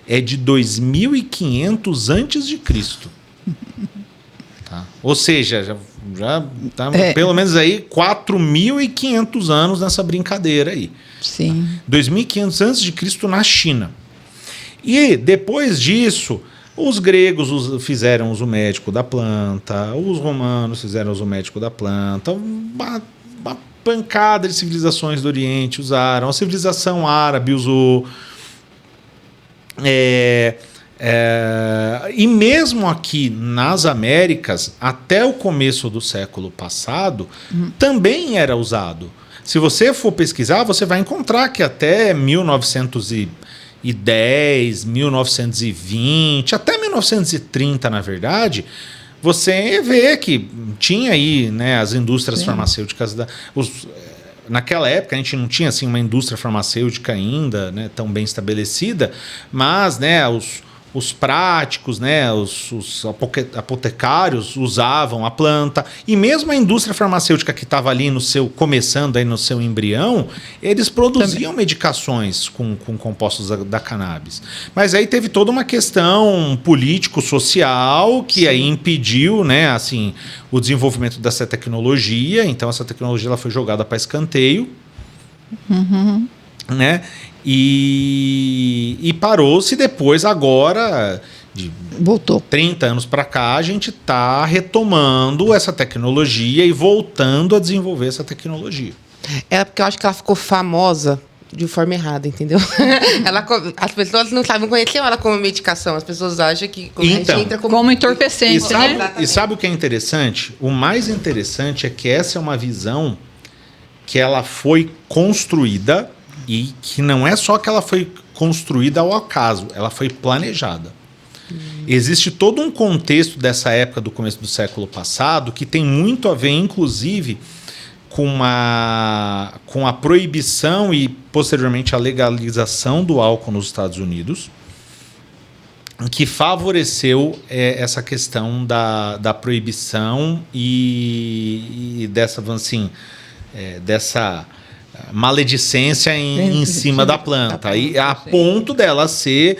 É de 2500 antes de Cristo. Tá? Ou seja, já tá pelo menos aí 4.500 anos nessa brincadeira aí. Sim. 2.500 antes de Cristo na China. E depois disso, os gregos fizeram uso médico da planta, os romanos fizeram uso médico da planta, uma pancada de civilizações do Oriente usaram, a civilização árabe usou. E mesmo aqui nas Américas, até o começo do século passado, também era usado. Se você for pesquisar, você vai encontrar que até 1910, 1920, até 1930, na verdade, você vê que tinha aí, né, as indústrias farmacêuticas. Naquela época a gente não tinha assim, uma indústria farmacêutica ainda, né, tão bem estabelecida, mas, né, os práticos, né, os apotecários usavam a planta, e mesmo a indústria farmacêutica que estava ali começando aí no seu embrião, eles produziam medicações com compostos da cannabis. Mas aí teve toda uma questão político-social que aí impediu, né, assim, o desenvolvimento dessa tecnologia. Então essa tecnologia ela foi jogada para escanteio, né? E parou-se depois, agora, voltou. 30 anos para cá, a gente está retomando essa tecnologia e voltando a desenvolver essa tecnologia. Porque eu acho que ela ficou famosa de forma errada, entendeu? As pessoas não sabem conhecer ela como medicação, as pessoas acham que a gente entra como entorpecente, né? E sabe o que é interessante? O mais interessante é que essa é uma visão que ela foi construída, e que não é só que ela foi construída ao acaso, ela foi planejada. Existe todo um contexto dessa época do começo do século passado que tem muito a ver, inclusive, com a proibição e, posteriormente, a legalização do álcool nos Estados Unidos, que favoreceu essa questão da proibição e dessa, assim, dessa maledicência em cima da planta, e a ponto dela ser,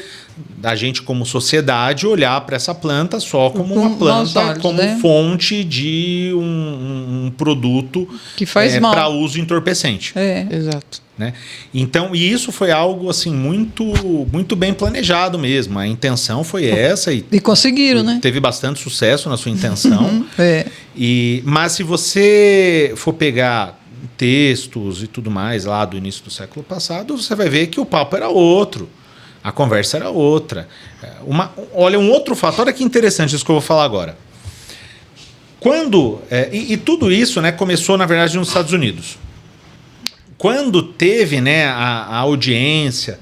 a gente como sociedade olhar para essa planta só como uma planta, como fonte de um produto que faz mal para uso entorpecente. Exato. Né? Então, e isso foi algo assim muito, muito bem planejado mesmo. A intenção foi essa e conseguiram, né? Teve bastante sucesso na sua intenção. Mas se você for pegar textos e tudo mais lá do início do século passado, você vai ver que o papo era outro, a conversa era outra. Olha, um outro fator, olha que interessante isso que eu vou falar agora. E tudo isso, né, começou, na verdade, nos Estados Unidos. Quando teve, né, a audiência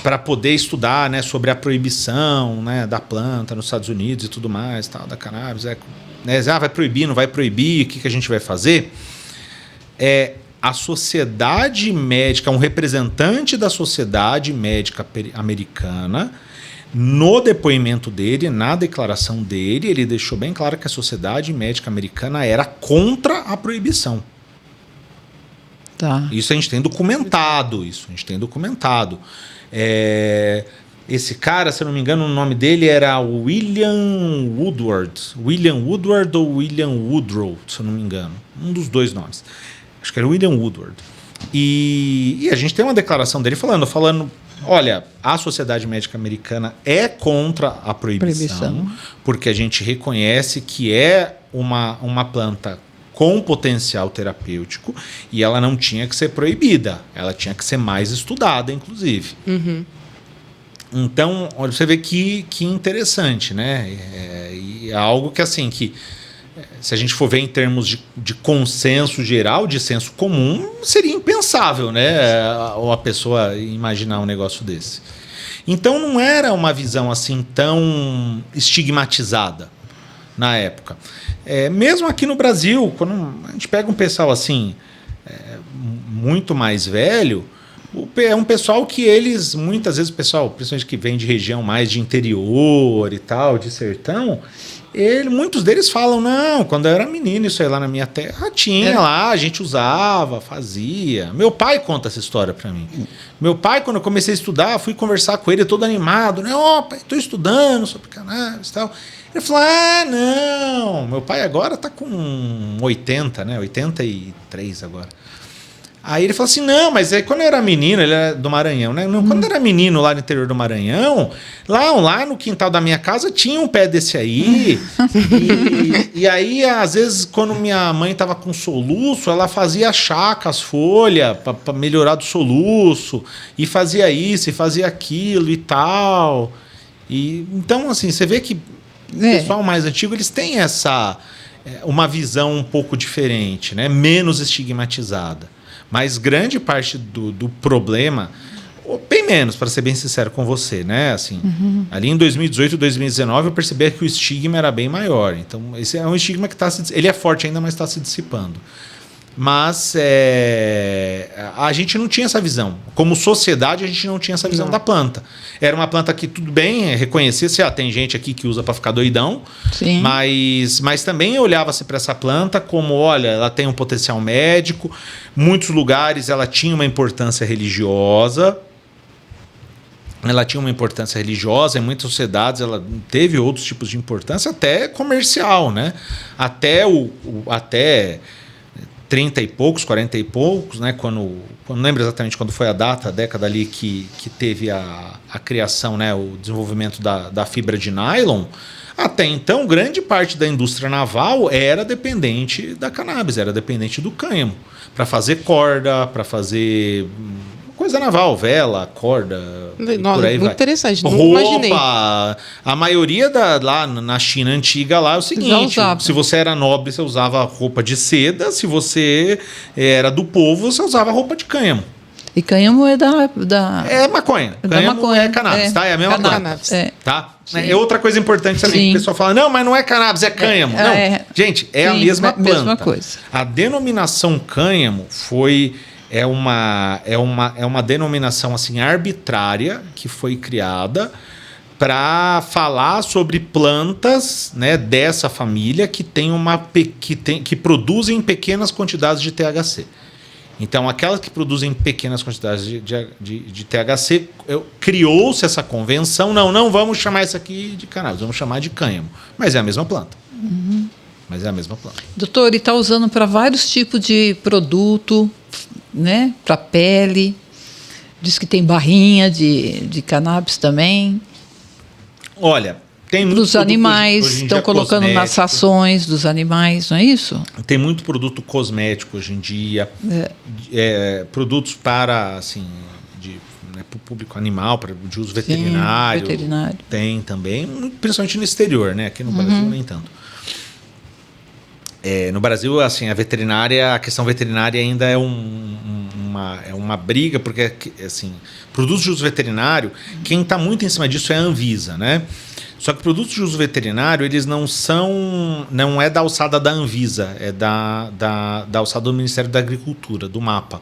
para poder estudar, né, sobre a proibição, né, da planta nos Estados Unidos e tudo mais, tal, da cannabis, vai proibir, não vai proibir, o que a gente vai fazer? A sociedade médica, um representante da sociedade médica americana, no depoimento dele, na declaração dele, ele deixou bem claro que a sociedade médica americana era contra a proibição. Tá. Isso a gente tem documentado, esse cara, se eu não me engano, o nome dele era William Woodward ou William Woodrow, se eu não me engano. Um dos dois nomes. Acho que era William Woodward. E a gente tem uma declaração dele falando, olha, a Sociedade Médica Americana é contra a proibição. Porque a gente reconhece que é uma planta com potencial terapêutico e ela não tinha que ser proibida, ela tinha que ser mais estudada, inclusive. Então, olha, você vê que interessante, né? algo que, assim, que se a gente for ver em termos de consenso geral, de senso comum, seria impensável, né? Ou a pessoa imaginar um negócio desse. Então não era uma visão assim tão estigmatizada na época. Mesmo aqui no Brasil, quando a gente pega um pessoal assim, muito mais velho, é um pessoal que eles, muitas vezes, o pessoal, principalmente que vem de região mais de interior e tal, de sertão, muitos deles falam, não, quando eu era menino, isso aí lá na minha terra, tinha lá, a gente usava, fazia. Meu pai conta essa história para mim. Meu pai, quando eu comecei a estudar, fui conversar com ele todo animado, né? Pai, estou estudando sobre cannabis e tal. Ele falou, não, meu pai agora tá com 80, né? 83 agora. Aí ele falou assim, não, mas aí quando eu era menino, ele era do Maranhão, né? Quando eu era menino lá no interior do Maranhão, lá no quintal da minha casa tinha um pé desse aí. E aí, às vezes, quando minha mãe tava com soluço, ela fazia chá com as folhas para melhorar do soluço. E fazia isso, e fazia aquilo e tal. Então, assim, você vê que o pessoal mais antigo, eles têm uma visão um pouco diferente, né? Menos estigmatizada. Mas grande parte do problema, bem menos, para ser bem sincero com você, né? Assim, ali em 2018, 2019, eu percebi que o estigma era bem maior. Então, esse é um estigma que ele é forte ainda, mas está se dissipando. Mas a gente não tinha essa visão. Como sociedade, a gente não tinha essa visão da planta. Era uma planta que, tudo bem, reconhecia-se, tem gente aqui que usa para ficar doidão, sim. Mas também olhava-se para essa planta como, olha, ela tem um potencial médico, muitos lugares ela tinha uma importância religiosa, em muitas sociedades ela teve outros tipos de importância, até comercial, né? Até 30 e poucos, 40 e poucos, né? Quando não lembro exatamente quando foi a década ali que teve a criação, né? O desenvolvimento da fibra de nylon. Até então, grande parte da indústria naval era dependente da cannabis, era dependente do cânhamo, para fazer corda, para fazer coisa naval, vela, corda. Nossa, por aí muito vai. interessante, não roupa, imaginei. A maioria lá na China antiga lá é o seguinte, se você era nobre, você usava roupa de seda, se você era do povo, você usava roupa de cânhamo. E cânhamo é da... É maconha. Cânhamo é cannabis, tá? É a mesma cannabis. planta. Tá? É outra coisa importante também. O pessoal fala, não, mas não é cannabis, é cânhamo. Não, gente, é a mesma planta. Mesma coisa. A denominação cânhamo é uma denominação assim arbitrária que foi criada para falar sobre plantas, né, dessa família que que produzem pequenas quantidades de THC. Então, aquelas que produzem pequenas quantidades de THC, criou-se essa convenção, não vamos chamar isso aqui de cannabis, vamos chamar de cânhamo. Mas é a mesma planta. Doutor, ele está usando para vários tipos de produto, né? Para pele. Diz que tem barrinha de cannabis também. Olha, tem muito para os animais, estão colocando cosmético. Nas rações dos animais, não é isso? Tem muito produto cosmético hoje em dia, produtos para assim, para o público animal, de uso veterinário. Sim, veterinário. Tem também, principalmente no exterior, né? Aqui no Brasil nem tanto. No Brasil, assim, a questão veterinária ainda é uma briga, porque assim, produtos de uso veterinário, quem está muito em cima disso é a Anvisa, né? Só que produtos de uso veterinário, eles não é da alçada da Anvisa, é da alçada do Ministério da Agricultura, do MAPA.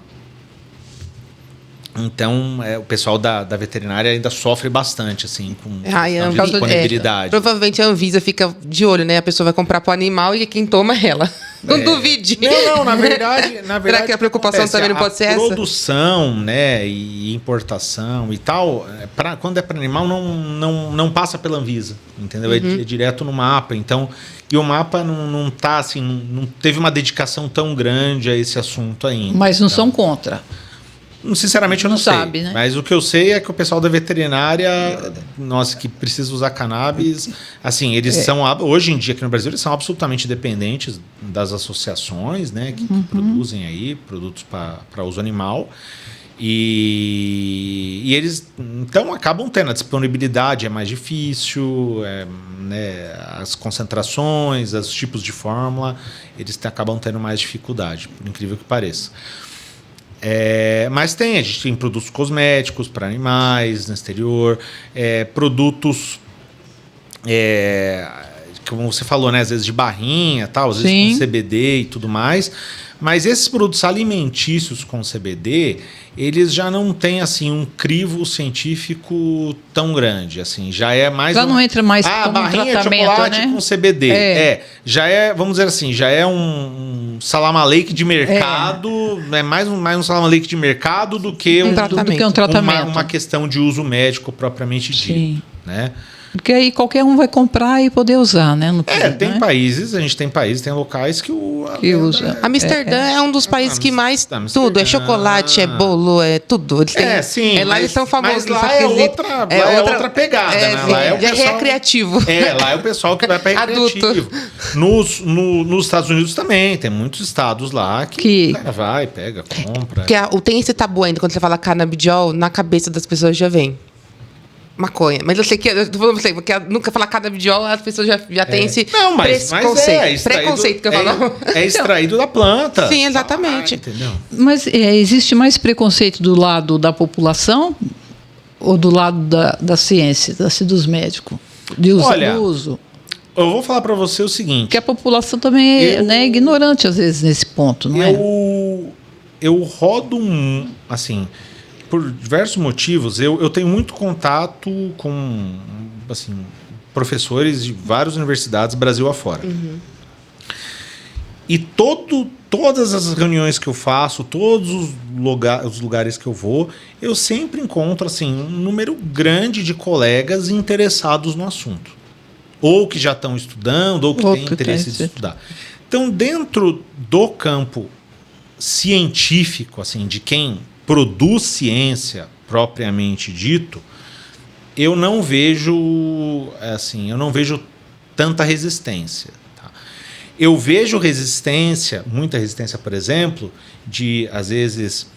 Então, o pessoal da veterinária ainda sofre bastante, assim, com a disponibilidade. Provavelmente a Anvisa fica de olho, né? A pessoa vai comprar para o animal e quem toma é ela. Não duvide. Não, na verdade... Será que a preocupação também não pode ser essa? A produção, né, e importação e tal, quando é para animal, não passa pela Anvisa, entendeu? É direto no MAPA. Então, e o MAPA não tá, assim, não teve uma dedicação tão grande a esse assunto ainda. Mas não são contra. Sinceramente, eu não sei. Sabe, né? Mas o que eu sei é que o pessoal da veterinária, que precisa usar cannabis, assim, eles são, hoje em dia aqui no Brasil, eles são absolutamente dependentes das associações, né, que produzem aí produtos para uso animal. E eles, então, acabam tendo a disponibilidade, é mais difícil, né, as concentrações, os tipos de fórmula, eles acabam tendo mais dificuldade, por incrível que pareça. Mas a gente tem produtos cosméticos para animais no exterior, produtos, como você falou, né, às vezes de barrinha, tal, às vezes com CBD e tudo mais. Mas esses produtos alimentícios com CBD, eles já não têm assim um crivo científico tão grande, assim, já é mais já não entra mais como barrinha um tratamento, de chocolate, né? com CBD, já é, vamos dizer assim, já é um salamaleque de mercado, é mais um salamaleque de mercado do que um tratamento, uma questão de uso médico propriamente dito, né? Porque aí qualquer um vai comprar e poder usar, né? Tem países, a gente tem países, tem locais que usa. Amsterdã é um dos países que mais tudo, é chocolate, é bolo, é tudo. Eles têm, sim. Lá eles são famosos. Mas lá é outra pegada, né? Lá é o pessoal, recreativo. Lá é o pessoal que vai para recreativo. Nos Estados Unidos também, tem muitos estados lá que o cara vai, pega, compra. Porque tem esse tabu ainda, quando você fala canabidiol, na cabeça das pessoas já vem maconha. Mas eu sei que, eu tô falando pra você, porque nunca falar canabidiol, as pessoas já têm esse preconceito que eu falo. É extraído da planta. Sim, exatamente. Entendeu? Mas existe mais preconceito do lado da população ou do lado da ciência, dos médicos? De uso? Eu vou falar para você o seguinte. Que a população também é ignorante, às vezes, nesse ponto, não é? Eu rodo assim... Por diversos motivos, eu tenho muito contato com assim, professores de várias universidades, Brasil afora. Uhum. E todas as reuniões que eu faço, todos os lugares que eu vou, eu sempre encontro assim, um número grande de colegas interessados no assunto. Ou que já estão estudando, ou que têm interesse de estudar. Então, dentro do campo científico, assim, de quem produz ciência propriamente dito, eu não vejo tanta resistência. Tá? Eu vejo muita resistência, por exemplo, de às vezes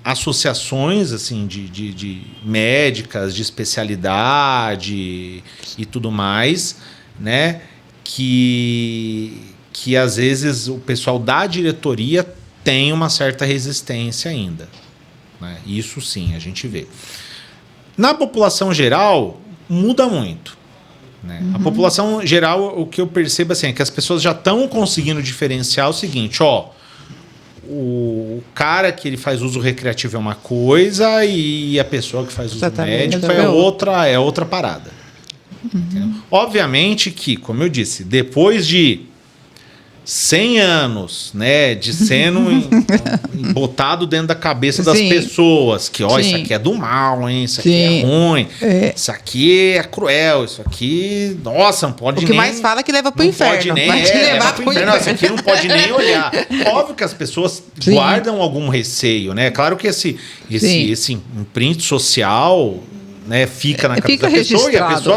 associações assim de médicas de especialidade e tudo mais, né? Que às vezes o pessoal da diretoria tem uma certa resistência ainda, né? Isso sim, a gente vê. Na população geral, muda muito, né? Uhum. A população geral, o que eu percebo assim, é que as pessoas já estão conseguindo diferenciar o seguinte, o cara que ele faz uso recreativo é uma coisa e a pessoa que faz uso médico é outra parada. Uhum. Obviamente que, como eu disse, depois de 100 anos, né, de sendo botado dentro da cabeça das pessoas, que isso aqui é do mal, hein, isso aqui é ruim, isso aqui é cruel, isso aqui, nossa, não pode nem... O que mais fala é que leva pro inferno. Pode nem, leva pro inferno. Isso aqui não pode nem olhar. Óbvio que as pessoas guardam algum receio, né? Claro que esse imprint social, né, fica na cabeça da pessoa e a pessoa...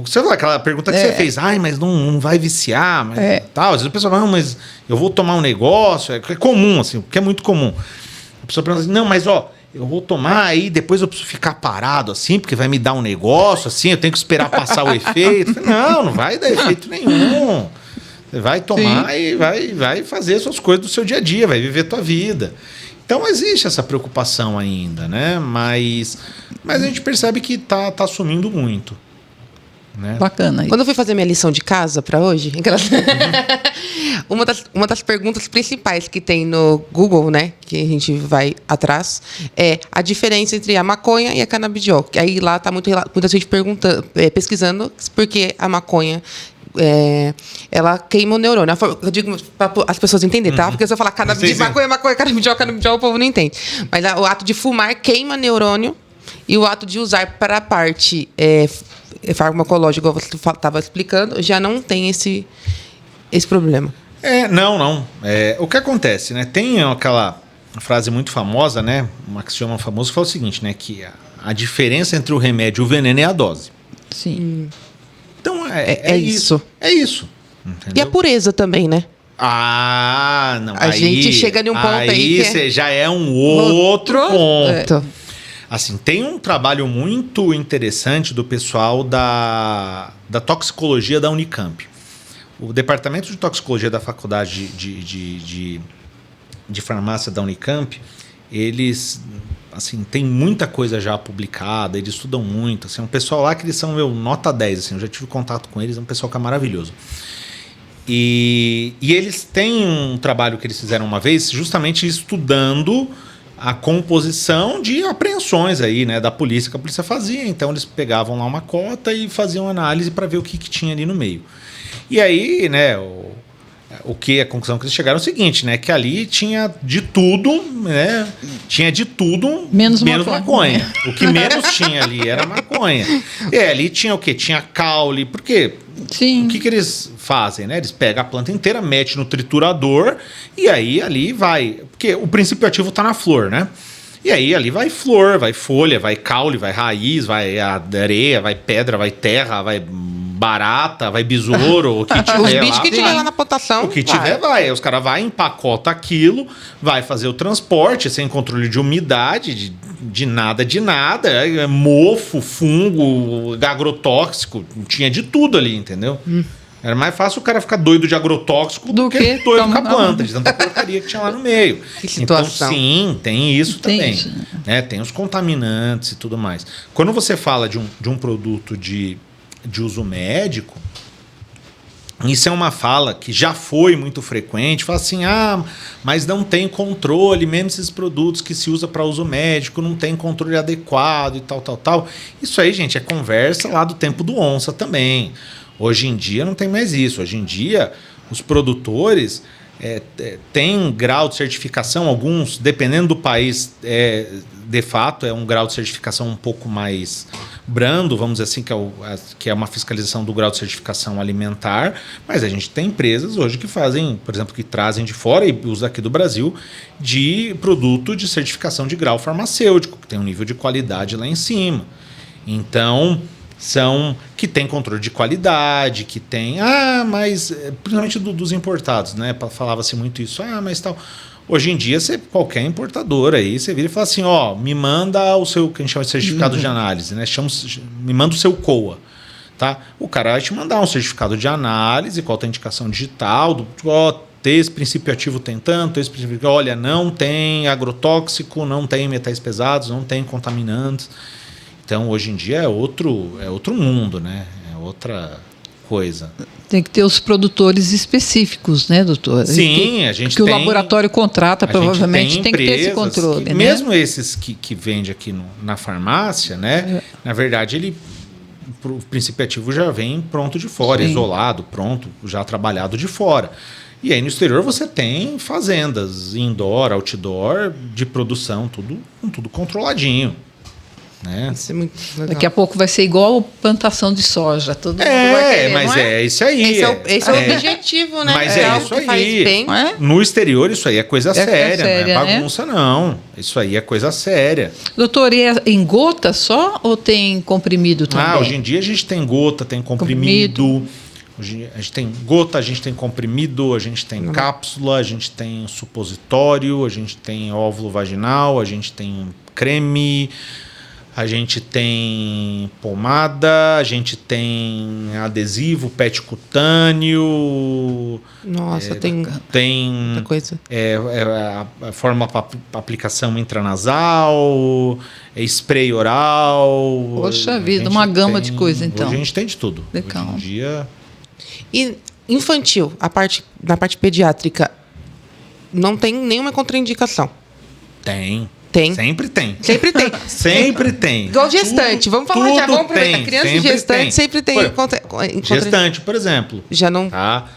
Você falou aquela pergunta que você fez, mas não vai viciar, mas tal. Às vezes a pessoa fala, não, mas eu vou tomar um negócio, é comum, assim, porque é muito comum. A pessoa pergunta assim, não, mas eu vou tomar aí, depois eu preciso ficar parado assim, porque vai me dar um negócio, assim, eu tenho que esperar passar o efeito. Não vai dar efeito nenhum. Você vai tomar e vai fazer suas coisas do seu dia a dia, vai viver a tua vida. Então existe essa preocupação ainda, né? Mas a gente percebe que tá sumindo muito. Né? Bacana. Quando eu fui fazer minha lição de casa para hoje, uma das perguntas principais que tem no Google, né, que a gente vai atrás, é a diferença entre a maconha e a canabidiol. Aí lá tá muita gente pesquisando porque a maconha ela queima o neurônio. Eu digo para as pessoas entenderem, tá? Porque se eu falar maconha, canabidiol, o povo não entende. Mas o ato de fumar queima neurônio e o ato de usar para a parte farmacológica, igual você estava explicando, já não tem esse problema. Não. O que acontece, né? Tem aquela frase muito famosa, né? Um axioma famoso que fala o seguinte, né? Que a diferença entre o remédio e o veneno é a dose. Sim. Então é isso. É isso. Entendeu? E a pureza também, né? Não. A gente chega em um ponto aí que você já é um outro ponto. É. Assim, tem um trabalho muito interessante do pessoal da toxicologia da Unicamp. O departamento de toxicologia da faculdade de farmácia da Unicamp, eles assim, tem muita coisa já publicada, eles estudam muito. Assim, um pessoal lá que eles são nota 10. Assim, eu já tive contato com eles, é um pessoal que é maravilhoso. E eles têm um trabalho que eles fizeram uma vez, justamente estudando a composição de apreensões aí, né, da polícia, que a polícia fazia. Então eles pegavam lá uma cota e faziam análise para ver o que tinha ali no meio. E aí, né, a conclusão que eles chegaram é o seguinte, né, que ali tinha de tudo, né, tinha de tudo menos maconha. O que menos tinha ali era maconha. E ali tinha o quê? Tinha caule, porque Sim. o que eles fazem, né? Eles pegam a planta inteira, metem no triturador e aí ali vai, porque o princípio ativo está na flor, né? E aí ali vai flor, vai folha, vai caule, vai raiz, vai areia, vai pedra, vai terra, vai barata, vai besouro, o que tiver Os bichos lá, que tiver lá na plantação. o que tiver vai. Os caras vão, empacota aquilo, vai fazer o transporte sem controle de umidade, de nada, mofo, fungo, agrotóxico, tinha de tudo ali, entendeu? Era mais fácil o cara ficar doido de agrotóxico do que doido com a planta, de tanta porcaria que tinha lá no meio. Que situação. Então, sim, tem isso Tem também. isso. Né? Tem os contaminantes e tudo mais. Quando você fala de um produto de uso médico, isso é uma fala que já foi muito frequente. Fala assim, mas não tem controle, mesmo esses produtos que se usa para uso médico, não tem controle adequado e tal. Isso aí, gente, é conversa lá do tempo do onça também. Hoje em dia não tem mais isso. Hoje em dia, os produtores têm grau de certificação, alguns, dependendo do país, de fato, é um grau de certificação um pouco mais brando, vamos dizer assim, que é uma fiscalização do grau de certificação alimentar, mas a gente tem empresas hoje que fazem, por exemplo, que trazem de fora e usam aqui do Brasil, de produto de certificação de grau farmacêutico, que tem um nível de qualidade lá em cima. Então, são que tem controle de qualidade, que tem, mas principalmente dos importados, né? Falava-se muito isso, mas tal. Hoje em dia, qualquer importador aí, você vira e fala assim, me manda o seu, que a gente chama de certificado de análise, né? Me manda o seu COA, tá? O cara vai te mandar um certificado de análise com autenticação digital, esse princípio ativo tem tanto, esse princípio, olha, não tem agrotóxico, não tem metais pesados, não tem contaminantes. Então, hoje em dia é outro mundo, né? É outra coisa. Tem que ter os produtores específicos, né, doutor? Sim, a gente que tem... o laboratório contrata, provavelmente, tem que ter esse controle, né? Mesmo esses que vende aqui na farmácia, né? Na verdade, o princípio ativo já vem pronto de fora, Sim. isolado, pronto, já trabalhado de fora. E aí no exterior você tem fazendas indoor, outdoor, de produção, tudo controladinho. Né? Isso é muito legal. Daqui a pouco vai ser igual plantação de soja. Todo mundo vai querer, mas não é isso aí. Esse é o objetivo, né? Mas algo isso que faz aí. bem. Não é? No exterior, isso aí é coisa séria, séria, não é né? bagunça, não. Isso aí é coisa séria. Doutor, e é em gota só ou tem comprimido também? Hoje em dia a gente tem gota, tem comprimido. Hoje a gente tem gota, a gente tem comprimido, a gente tem cápsula, a gente tem supositório, a gente tem óvulo vaginal, a gente tem creme, a gente tem pomada, a gente tem adesivo, pet cutâneo. Nossa, tem muita coisa. A forma para aplicação intranasal, spray oral. Poxa vida, uma gama de coisa, então. Hoje a gente tem de tudo. Legal. Hoje em dia... E infantil, na parte pediátrica, não tem nenhuma contraindicação? Tem. Tem. Sempre tem. Sempre tem. Sempre tem. Igual gestante. Vamos falar já. Vamos aproveitar. Tem, Criança e sempre gestante tem. sempre tem. Gestante, por exemplo. Já não... Tá?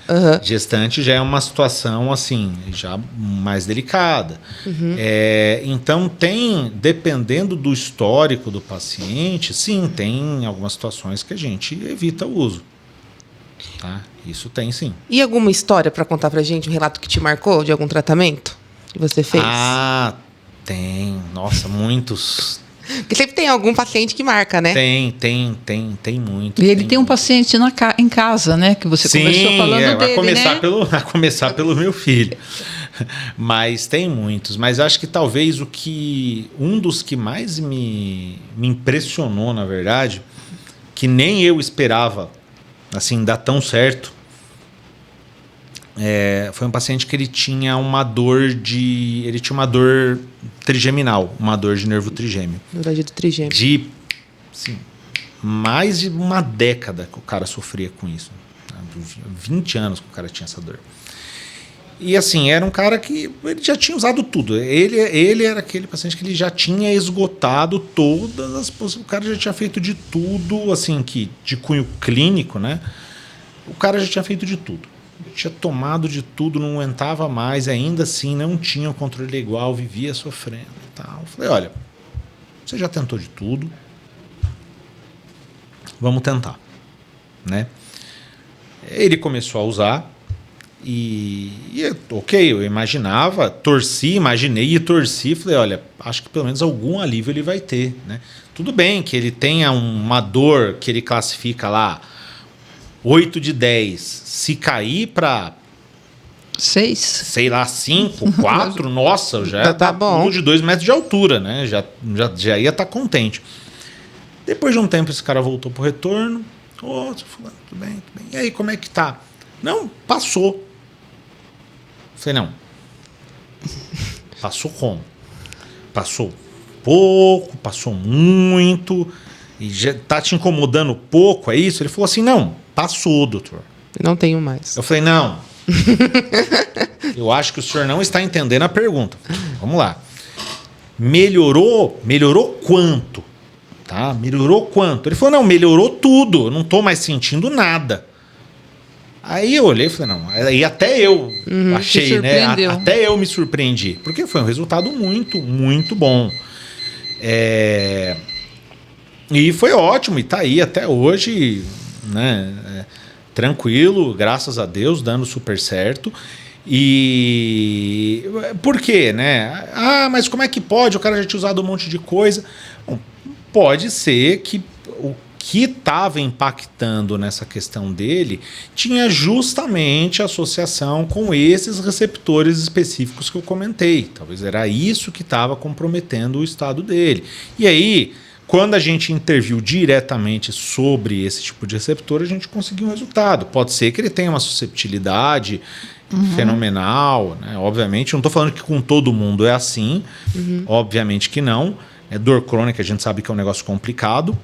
Gestante já é uma situação assim, já mais delicada. Então dependendo do histórico do paciente, sim, tem algumas situações que a gente evita o uso. Tá? Isso tem, sim. E alguma história para contar pra gente? Um relato que te marcou de algum tratamento que você fez? Tem. Nossa, muitos. Porque sempre tem algum paciente que marca, né? Tem muito. E ele tem um paciente em casa, né? Que você começou falando dele, a começar pelo meu filho. Mas tem muitos. Mas acho que talvez um dos que mais me impressionou, na verdade, que nem eu esperava, assim, dar tão certo, foi um paciente que ele tinha uma dor trigeminal, uma dor de nervo trigêmeo. Neuralgia do trigêmeo. De mais de uma década que o cara sofria com isso. 20 anos que o cara tinha essa dor. E assim, era um cara que ele já tinha usado tudo. Ele era aquele paciente que ele já tinha esgotado todas as possibilidades. O cara já tinha feito de tudo, assim, que de cunho clínico, né? O cara já tinha feito de tudo. Tinha tomado de tudo, não aguentava mais, ainda assim não tinha o controle igual, vivia sofrendo e tal. Eu falei, olha, você já tentou de tudo, vamos tentar, né? Ele começou a usar ok, eu imaginei e torci, falei, olha, acho que pelo menos algum alívio ele vai ter, né? Tudo bem que ele tenha uma dor que ele classifica lá 8 de 10, se cair para 6, sei lá, 5, 4, nossa, já tá bom. De 2 metros de altura, né? Já ia estar contente. Depois de um tempo, esse cara voltou pro retorno. Seu fulano, tudo bem. E aí, como é que tá? Não, passou. Falei, não. Passou como? Passou pouco, passou muito, e já tá te incomodando pouco, é isso? Ele falou assim, não, passou, doutor. Não tenho mais. Eu falei, não. Eu acho que o senhor não está entendendo a pergunta. Vamos lá. Melhorou? Melhorou quanto? Tá? Melhorou quanto? Ele falou, não, melhorou tudo. Eu não estou mais sentindo nada. Aí eu olhei e falei, não. Aí até eu achei, né? Até eu me surpreendi. Porque foi um resultado muito, muito bom. E foi ótimo. E tá aí até hoje, né? Tranquilo, graças a Deus, dando super certo. E por quê, né? Mas como é que pode? O cara já tinha usado um monte de coisa. Bom, pode ser que o que estava impactando nessa questão dele tinha justamente associação com esses receptores específicos que eu comentei. Talvez era isso que estava comprometendo o estado dele. E aí, quando a gente interviu diretamente sobre esse tipo de receptor, a gente conseguiu um resultado. Pode ser que ele tenha uma susceptibilidade fenomenal, né? Obviamente, não estou falando que com todo mundo é assim, obviamente que não. Dor crônica, a gente sabe que é um negócio complicado,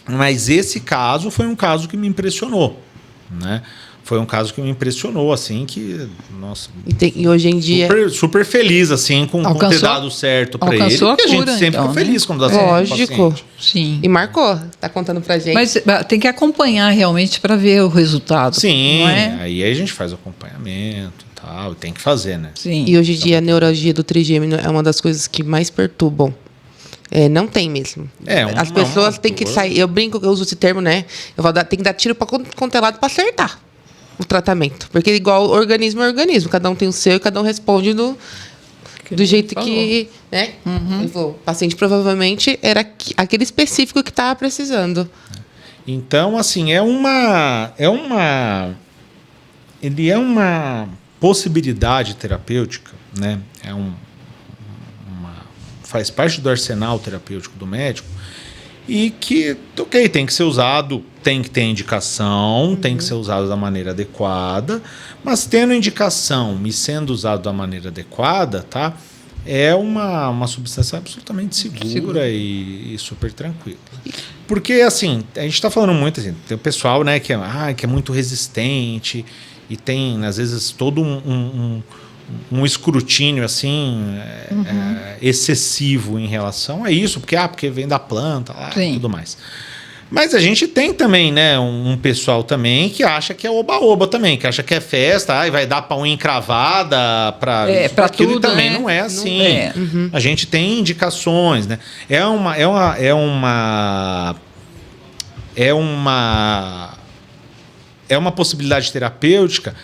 mas esse caso foi um caso que me impressionou, né? Foi um caso que me impressionou, assim, que, nossa... E hoje em dia... Super feliz, assim, com ter dado certo para ele. Alcançou a cura, a gente sempre então, fica feliz quando dá certo pro paciente. Lógico. Sim. E marcou, tá contando pra gente. Mas tem que acompanhar realmente para ver o resultado. Sim, não é? aí a gente faz o acompanhamento e tal, tem que fazer, né? Sim. E hoje em dia a neuralgia do trigêmeo é uma das coisas que mais perturbam. Não tem mesmo. As pessoas têm que sair. Eu brinco que eu uso esse termo, né? Tem que dar tiro para contelado para acertar o tratamento. Porque igual organismo é organismo. Cada um tem o seu e cada um responde do jeito que. Né? Ele falou, o paciente provavelmente era aquele específico que estava precisando. Então, assim, ele é uma possibilidade terapêutica, né? Faz parte do arsenal terapêutico do médico e que, ok, tem que ser usado, tem que ter indicação, tem que ser usado da maneira adequada, mas tendo indicação e sendo usado da maneira adequada, tá? É uma substância absolutamente segura e super tranquila. Porque, assim, a gente está falando muito, assim, tem o pessoal, né, que é muito resistente e tem, às vezes, todo um escrutínio assim excessivo em relação a isso, porque vem da planta e tudo mais. Mas a gente tem também, né, um pessoal também que acha que é oba-oba também, que acha que é festa, vai dar pra unha encravada, pra tudo, e também não é assim. Não é. A gente tem indicações, né? É uma possibilidade terapêutica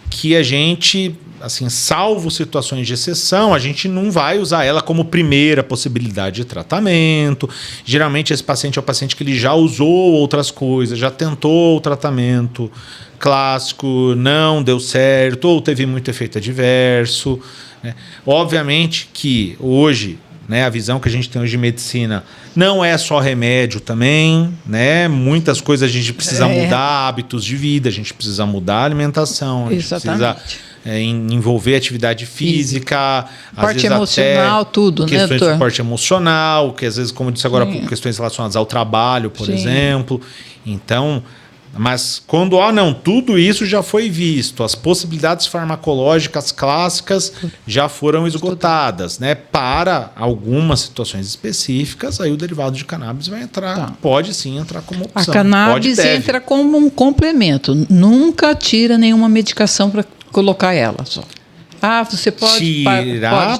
que a gente, assim, salvo situações de exceção, a gente não vai usar ela como primeira possibilidade de tratamento. Geralmente esse paciente é o paciente que ele já usou outras coisas, já tentou o tratamento clássico, não deu certo, ou teve muito efeito adverso, né? Obviamente que hoje, né, a visão que a gente tem hoje de medicina não é só remédio também, né? Muitas coisas a gente precisa mudar hábitos de vida, a gente precisa mudar a alimentação, a gente precisa envolver atividade física, parte emocional, tudo, né, questões doutor? de suporte emocional, que às vezes, como eu disse agora, questões relacionadas ao trabalho, por exemplo. Então, mas quando tudo isso já foi visto, as possibilidades farmacológicas clássicas já foram esgotadas, né? Para algumas situações específicas, aí o derivado de cannabis vai entrar, pode sim entrar como opção. A cannabis entra como um complemento, nunca tira nenhuma medicação para colocar ela só. Você pode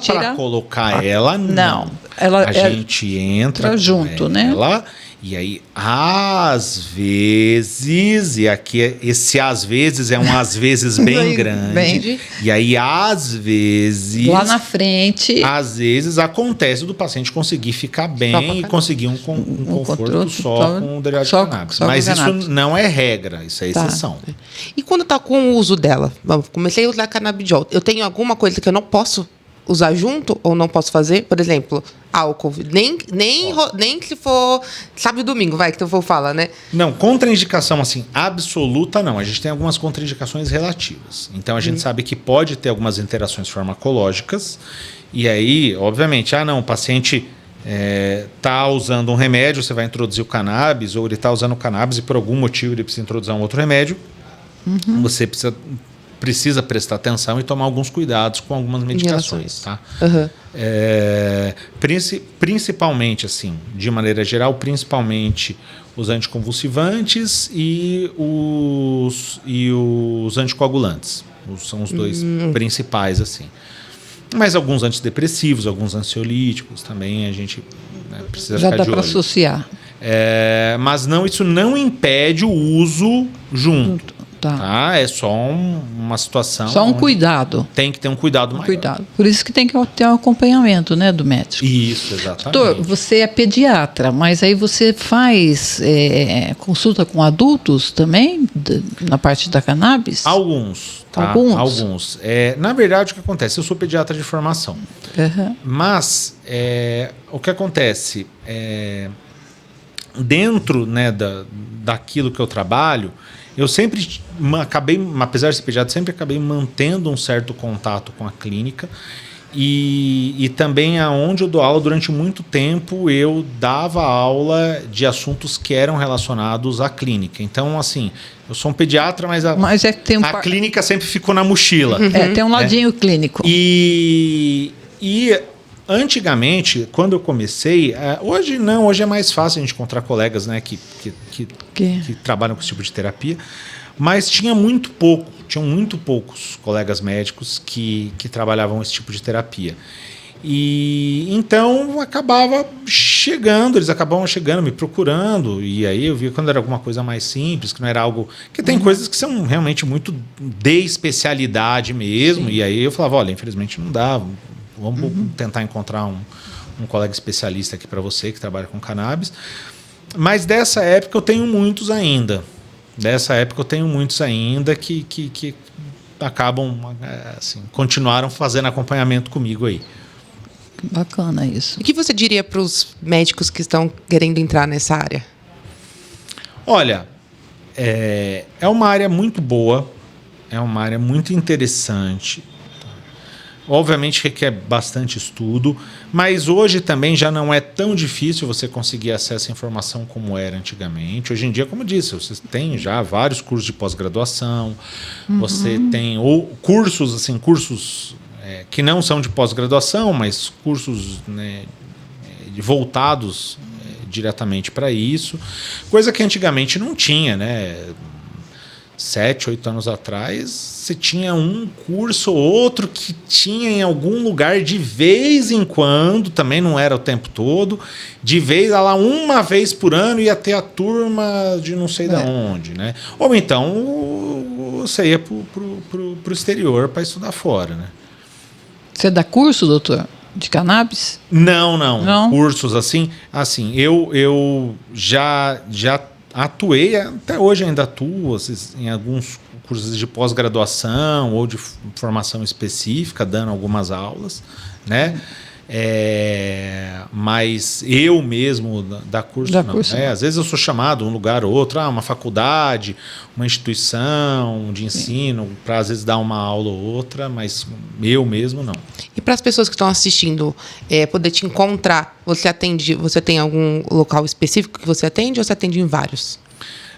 tirar para colocar ela, não. A gente entra junto, né? Ela, e aí, às vezes, e aqui esse às vezes é um às vezes bem grande, e aí às vezes... Lá na frente... Às vezes acontece do paciente conseguir ficar bem e conseguir um conforto só com o derivado de cannabis. Mas isso não é regra, isso é exceção. E quando tá com o uso dela? Comecei a usar canabidiol. Eu tenho alguma coisa que eu não posso usar junto ou não posso fazer? Por exemplo, álcool. Nem se for sábado e domingo, que eu vou falar, né? Não, contraindicação assim, absoluta não. A gente tem algumas contraindicações relativas. Então a gente sabe que pode ter algumas interações farmacológicas. E aí, obviamente, o paciente está usando um remédio, você vai introduzir o cannabis, ou ele está usando o cannabis e por algum motivo ele precisa introduzir um outro remédio. Você precisa prestar atenção e tomar alguns cuidados com algumas medicações, tá? Principalmente, assim, de maneira geral, principalmente os anticonvulsivantes e os anticoagulantes. São os dois principais, assim. Mas alguns antidepressivos, alguns ansiolíticos também a gente precisa ficar de olho. Já dá para associar. Mas isso não impede o uso junto. Tá. É só uma situação. Só um cuidado. Tem que ter um cuidado maior. Por isso que tem que ter um acompanhamento, né, do médico. Isso, exatamente. Doutor, você é pediatra, mas aí você faz consulta com adultos também, na parte da cannabis? Alguns. Alguns. Na verdade, o que acontece? Eu sou pediatra de formação. Mas o que acontece? Dentro, né, daquilo que eu trabalho, eu sempre acabei, apesar de ser pediatra, sempre acabei mantendo um certo contato com a clínica e também aonde eu dou aula durante muito tempo eu dava aula de assuntos que eram relacionados à clínica. Então, assim, eu sou um pediatra, mas a clínica sempre ficou na mochila. Tem um ladinho clínico. E antigamente, quando eu comecei, hoje não, hoje é mais fácil a gente encontrar colegas, né, que trabalham com esse tipo de terapia, mas tinham muito poucos colegas médicos que trabalhavam esse tipo de terapia. E então eles acabavam chegando, me procurando, e aí eu via quando era alguma coisa mais simples, que não era algo... que tem coisas que são realmente muito de especialidade mesmo, e aí eu falava, olha, infelizmente não dá, vamos tentar encontrar um colega especialista aqui para você que trabalha com cannabis. Mas dessa época eu tenho muitos ainda. Que acabam, assim, continuaram fazendo acompanhamento comigo aí. Bacana isso. O que você diria para os médicos que estão querendo entrar nessa área? Olha, é uma área muito boa, é uma área muito interessante. Obviamente requer bastante estudo, mas hoje também já não é tão difícil você conseguir acesso à informação como era antigamente. Hoje em dia, como eu disse, você tem já vários cursos de pós-graduação, você tem cursos que não são de pós-graduação, mas cursos, né, voltados diretamente para isso, coisa que antigamente não tinha, né? 7, 8 anos atrás, você tinha um curso ou outro que tinha em algum lugar de vez em quando, também não era o tempo todo, de vez, lá uma vez por ano ia ter a turma de não sei de onde, né? Ou então você ia pro exterior para estudar fora, né? Você dá curso, doutor, de cannabis? Não. Cursos assim, eu já atuei, até hoje ainda atuo em alguns cursos de pós-graduação ou de formação específica, dando algumas aulas, né? Mas eu mesmo dar curso não. Às vezes eu sou chamado um lugar ou outro, uma faculdade, uma instituição de ensino, para às vezes dar uma aula ou outra, mas eu mesmo não. E para as pessoas que estão assistindo, poder te encontrar, você tem algum local específico que você atende ou você atende em vários?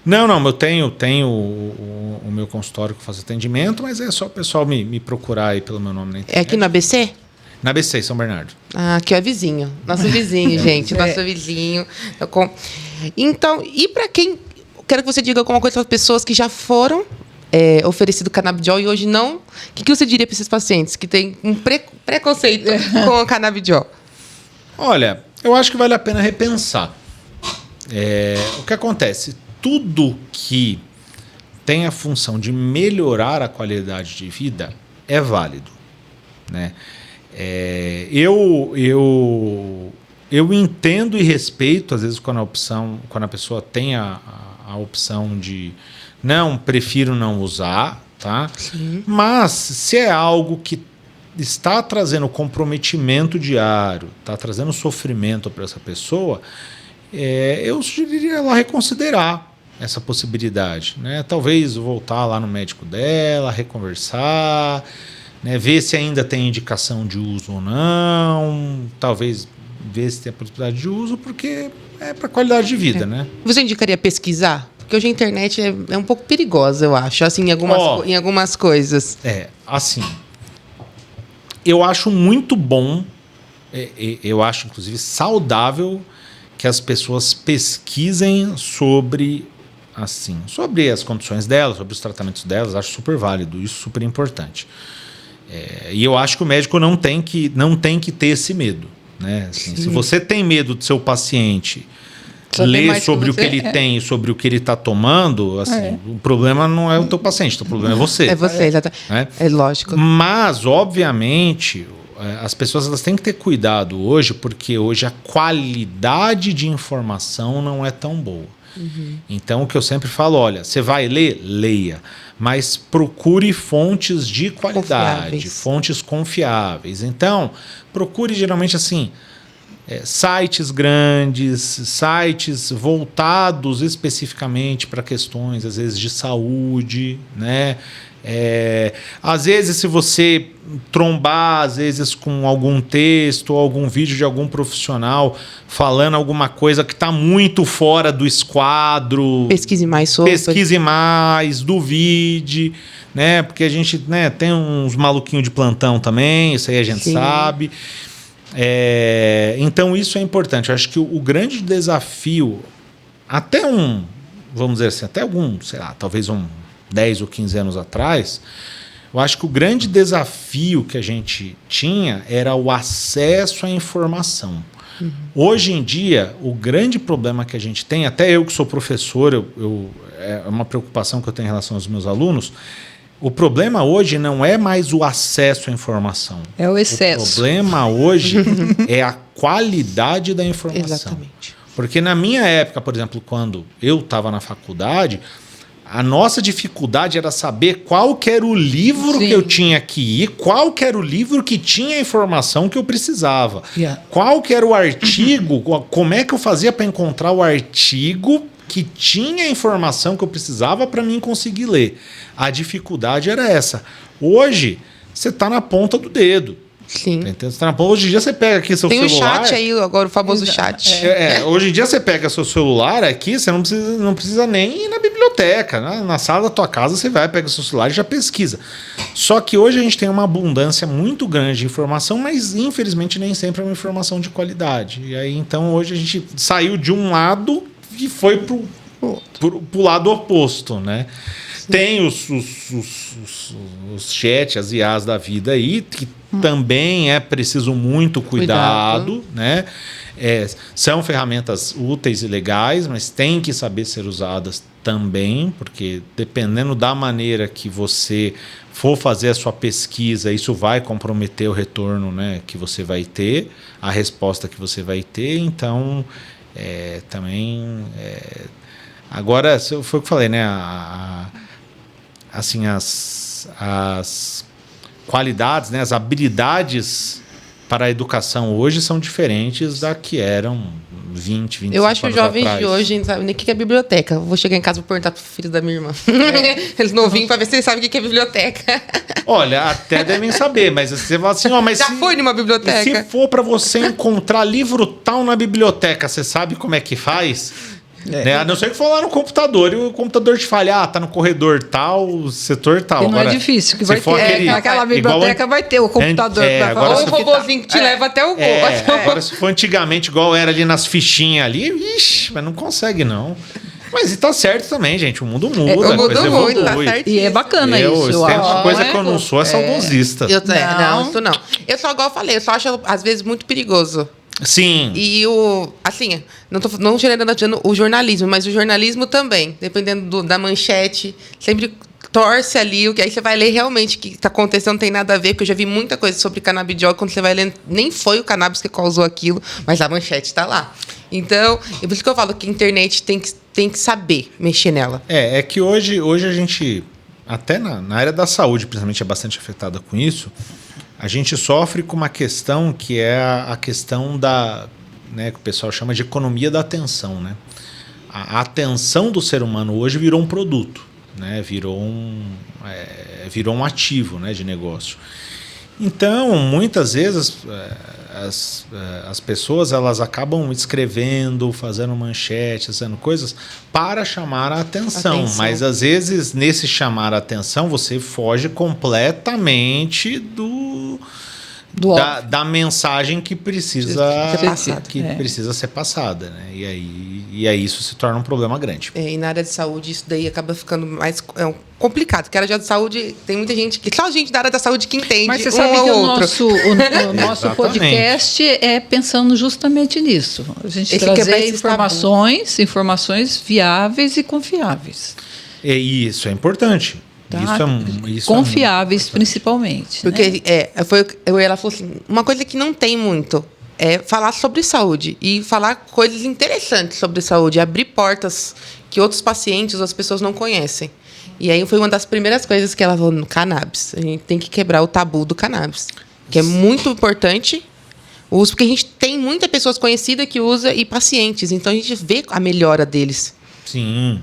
Não, eu tenho o meu consultório que faz atendimento, mas é só o pessoal me procurar aí pelo meu nome na internet. É aqui no ABC? Na ABC, em São Bernardo. Ah, aqui é vizinho. Nosso vizinho, gente. Nosso vizinho. Então, e para quem... Quero que você diga alguma coisa para as pessoas que já foram oferecido canabidiol e hoje não. O que você diria para esses pacientes que têm um preconceito com o canabidiol? Olha, eu acho que vale a pena repensar. O que acontece? Tudo que tem a função de melhorar a qualidade de vida é válido, né? Eu entendo e respeito, às vezes, quando a pessoa tem a opção de prefiro não usar, tá? Sim. Mas se é algo que está trazendo comprometimento diário, está trazendo sofrimento para essa pessoa, eu sugeriria ela reconsiderar essa possibilidade, né? Talvez voltar lá no médico dela, reconversar, né? Ver se ainda tem indicação de uso ou não, talvez ver se tem a possibilidade de uso, porque é para qualidade de vida, né? Você indicaria pesquisar? Porque hoje a internet é um pouco perigosa, eu acho, assim, em algumas coisas. Assim, eu acho muito bom, eu acho inclusive saudável que as pessoas pesquisem sobre as condições delas, sobre os tratamentos delas. Acho super válido, isso super importante. E eu acho que o médico não tem que ter esse medo, né? Assim, se você tem medo do seu paciente ler sobre o que ele tem e sobre o que ele está tomando, o problema não é o teu paciente, o problema é você. É você, exatamente. Né? É lógico. Mas, obviamente, as pessoas elas têm que ter cuidado hoje, porque hoje a qualidade de informação não é tão boa. Uhum. Então, o que eu sempre falo, olha, você vai ler? Leia. Mas procure fontes de qualidade, fontes confiáveis. Então, procure geralmente assim, sites grandes, sites voltados especificamente para questões, às vezes, de saúde, né? Às vezes, se você trombar, às vezes, com algum texto ou algum vídeo de algum profissional falando alguma coisa que está muito fora do esquadro, pesquise mais sobre. Pesquise mais, duvide, né? Porque a gente, né, tem uns maluquinhos de plantão também, isso aí a gente sabe. Então, isso é importante. Eu acho que o grande desafio, vamos dizer assim, talvez 10 ou 15 anos atrás, eu acho que o grande desafio que a gente tinha era o acesso à informação. Uhum. Hoje em dia, o grande problema que a gente tem, até eu que sou professor, é uma preocupação que eu tenho em relação aos meus alunos, o problema hoje não é mais o acesso à informação. É o excesso. O problema hoje é a qualidade da informação. Exatamente. Porque na minha época, por exemplo, quando eu estava na faculdade, a nossa dificuldade era saber qual que era o livro que eu tinha que ir, qual que era o livro que tinha a informação que eu precisava. Qual que era o artigo, como é que eu fazia para encontrar o artigo que tinha a informação que eu precisava para mim conseguir ler. A dificuldade era essa. Hoje, você está na ponta do dedo. Sim. Hoje em dia você pega aqui seu celular... Tem o chat aí, agora o famoso chat. Hoje em dia você pega seu celular aqui, você não precisa nem ir na biblioteca. Na sala da tua casa você vai, pega seu celular e já pesquisa. Só que hoje a gente tem uma abundância muito grande de informação, mas infelizmente nem sempre é uma informação de qualidade. E aí então hoje a gente saiu de um lado e foi pro lado oposto, né? Tem os chat, as IAs da vida aí, que também é preciso muito cuidado, né? São ferramentas úteis e legais, mas têm que saber ser usadas também, porque dependendo da maneira que você for fazer a sua pesquisa, isso vai comprometer o retorno, né, que você vai ter, a resposta que você vai ter. Então, também... Agora, foi o que eu falei, né? Assim, as qualidades, né, as habilidades para a educação hoje são diferentes da que eram 20, 25 anos atrás. Eu acho que os jovens de hoje não sabem nem o que é biblioteca. Eu vou chegar em casa e vou perguntar pro filho da minha irmã. Eles novinhos para ver se eles sabem o que é biblioteca. Olha, até devem saber, mas você fala assim, mas já foi numa biblioteca? Se for para você encontrar livro tal na biblioteca, você sabe como é que faz? Né? A não ser que for lá no computador e o computador te fale, tá no corredor tal, setor tal. E não é difícil, que vai ter. Naquela biblioteca vai ter o computador. Ou o robôzinho que te leva até o gol. Agora, se for antigamente, igual era ali nas fichinhas ali, ixi, mas não consegue, não. Mas e tá certo também, gente. O mundo muda, o mundo coisa muito, evolui. Tá e é bacana isso. Tem uma coisa que eu não sou, saudosista. Não, isso não. Eu só, igual eu falei, eu só acho, às vezes, muito perigoso. Sim. E assim, não generalizando o jornalismo, mas o jornalismo também, dependendo da manchete, sempre torce ali, o que aí você vai ler realmente o que está acontecendo, não tem nada a ver, porque eu já vi muita coisa sobre canabidiol, quando você vai ler, nem foi o cannabis que causou aquilo, mas a manchete está lá. Então, é por isso que eu falo que a internet tem que saber mexer nela. É que hoje a gente, até na área da saúde, principalmente, é bastante afetada com isso. A gente sofre com uma questão que é a questão né, que o pessoal chama de economia da atenção, né? A atenção do ser humano hoje virou um produto, né? Virou um ativo, né, de negócio. Então, muitas vezes as pessoas elas acabam escrevendo, fazendo manchetes, fazendo coisas para chamar a atenção. Mas às vezes nesse chamar a atenção você foge completamente da mensagem que precisa precisa ser passada, né? E aí isso se torna um problema grande. E na área de saúde isso daí acaba ficando mais complicado, porque a área de saúde tem muita gente que só gente da área da saúde que entende. Mas você sabe que o nosso podcast é pensando justamente nisso. A gente trazer informações viáveis e confiáveis. E isso é importante. Tá? Isso confiáveis, principalmente. Porque ela falou assim, uma coisa que não tem muito é falar sobre saúde e falar coisas interessantes sobre saúde, abrir portas que outros pacientes, as pessoas não conhecem. E aí foi uma das primeiras coisas que ela falou no cannabis. A gente tem que quebrar o tabu do cannabis, que é muito importante o uso, porque a gente tem muitas pessoas conhecidas que usa e pacientes, então a gente vê a melhora deles. Sim.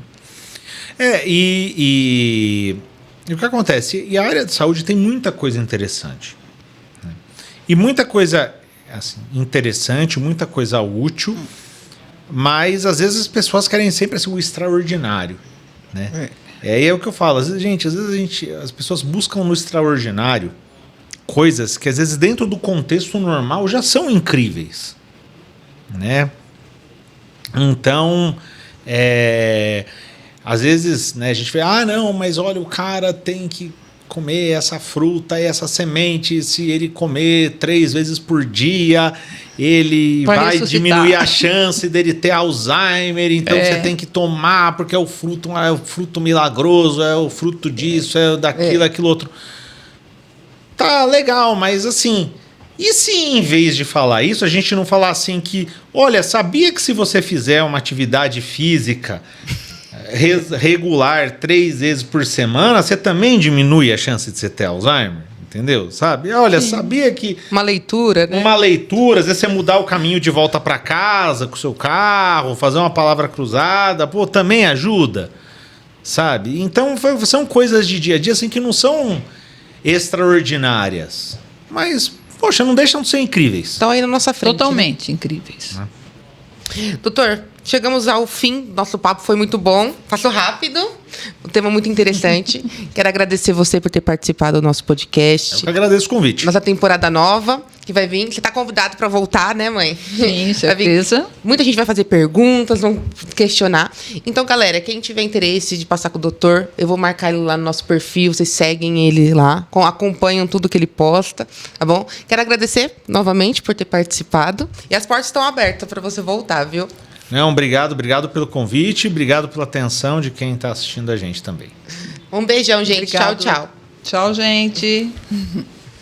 E o que acontece? E a área de saúde tem muita coisa interessante, né? E muita coisa assim, interessante, muita coisa útil, mas às vezes as pessoas querem sempre assim, o extraordinário, né? É o que eu falo. Às vezes as pessoas buscam no extraordinário coisas que às vezes dentro do contexto normal já são incríveis, né? Então, às vezes, né, a gente vê, não, mas olha, o cara tem que comer essa fruta e essa semente, se ele comer 3 vezes por dia, ele vai diminuir a chance dele ter Alzheimer, então você tem que tomar, porque é o fruto milagroso, é o fruto disso, é daquilo, aquilo outro. Tá legal, mas assim, e se em vez de falar isso, a gente não falar assim que, olha, sabia que se você fizer uma atividade física regular 3 vezes por semana, você também diminui a chance de você ter Alzheimer, entendeu? Sabe? Olha, sabia que... Uma leitura, né? Uma leitura, às vezes você mudar o caminho de volta para casa com o seu carro, fazer uma palavra cruzada, também ajuda, sabe? Então, são coisas de dia a dia assim, que não são extraordinárias, mas, poxa, não deixam de ser incríveis. Estão aí na nossa frente. Totalmente incríveis. Doutor, chegamos ao fim. Nosso papo foi muito bom. Passou rápido. Um tema muito interessante. Quero agradecer você por ter participado do nosso podcast. Eu que agradeço o convite. Nossa temporada nova. que vai vir. Você está convidado para voltar, né, mãe? Sim, certeza. Muita gente vai fazer perguntas, vão questionar. Então, galera, quem tiver interesse de passar com o doutor, eu vou marcar ele lá no nosso perfil, vocês seguem ele lá, acompanham tudo que ele posta, tá bom? Quero agradecer novamente por ter participado. E as portas estão abertas para você voltar, viu? Não, obrigado pelo convite, obrigado pela atenção de quem está assistindo a gente também. Um beijão, gente. Obrigado. Tchau, tchau. Tchau, gente.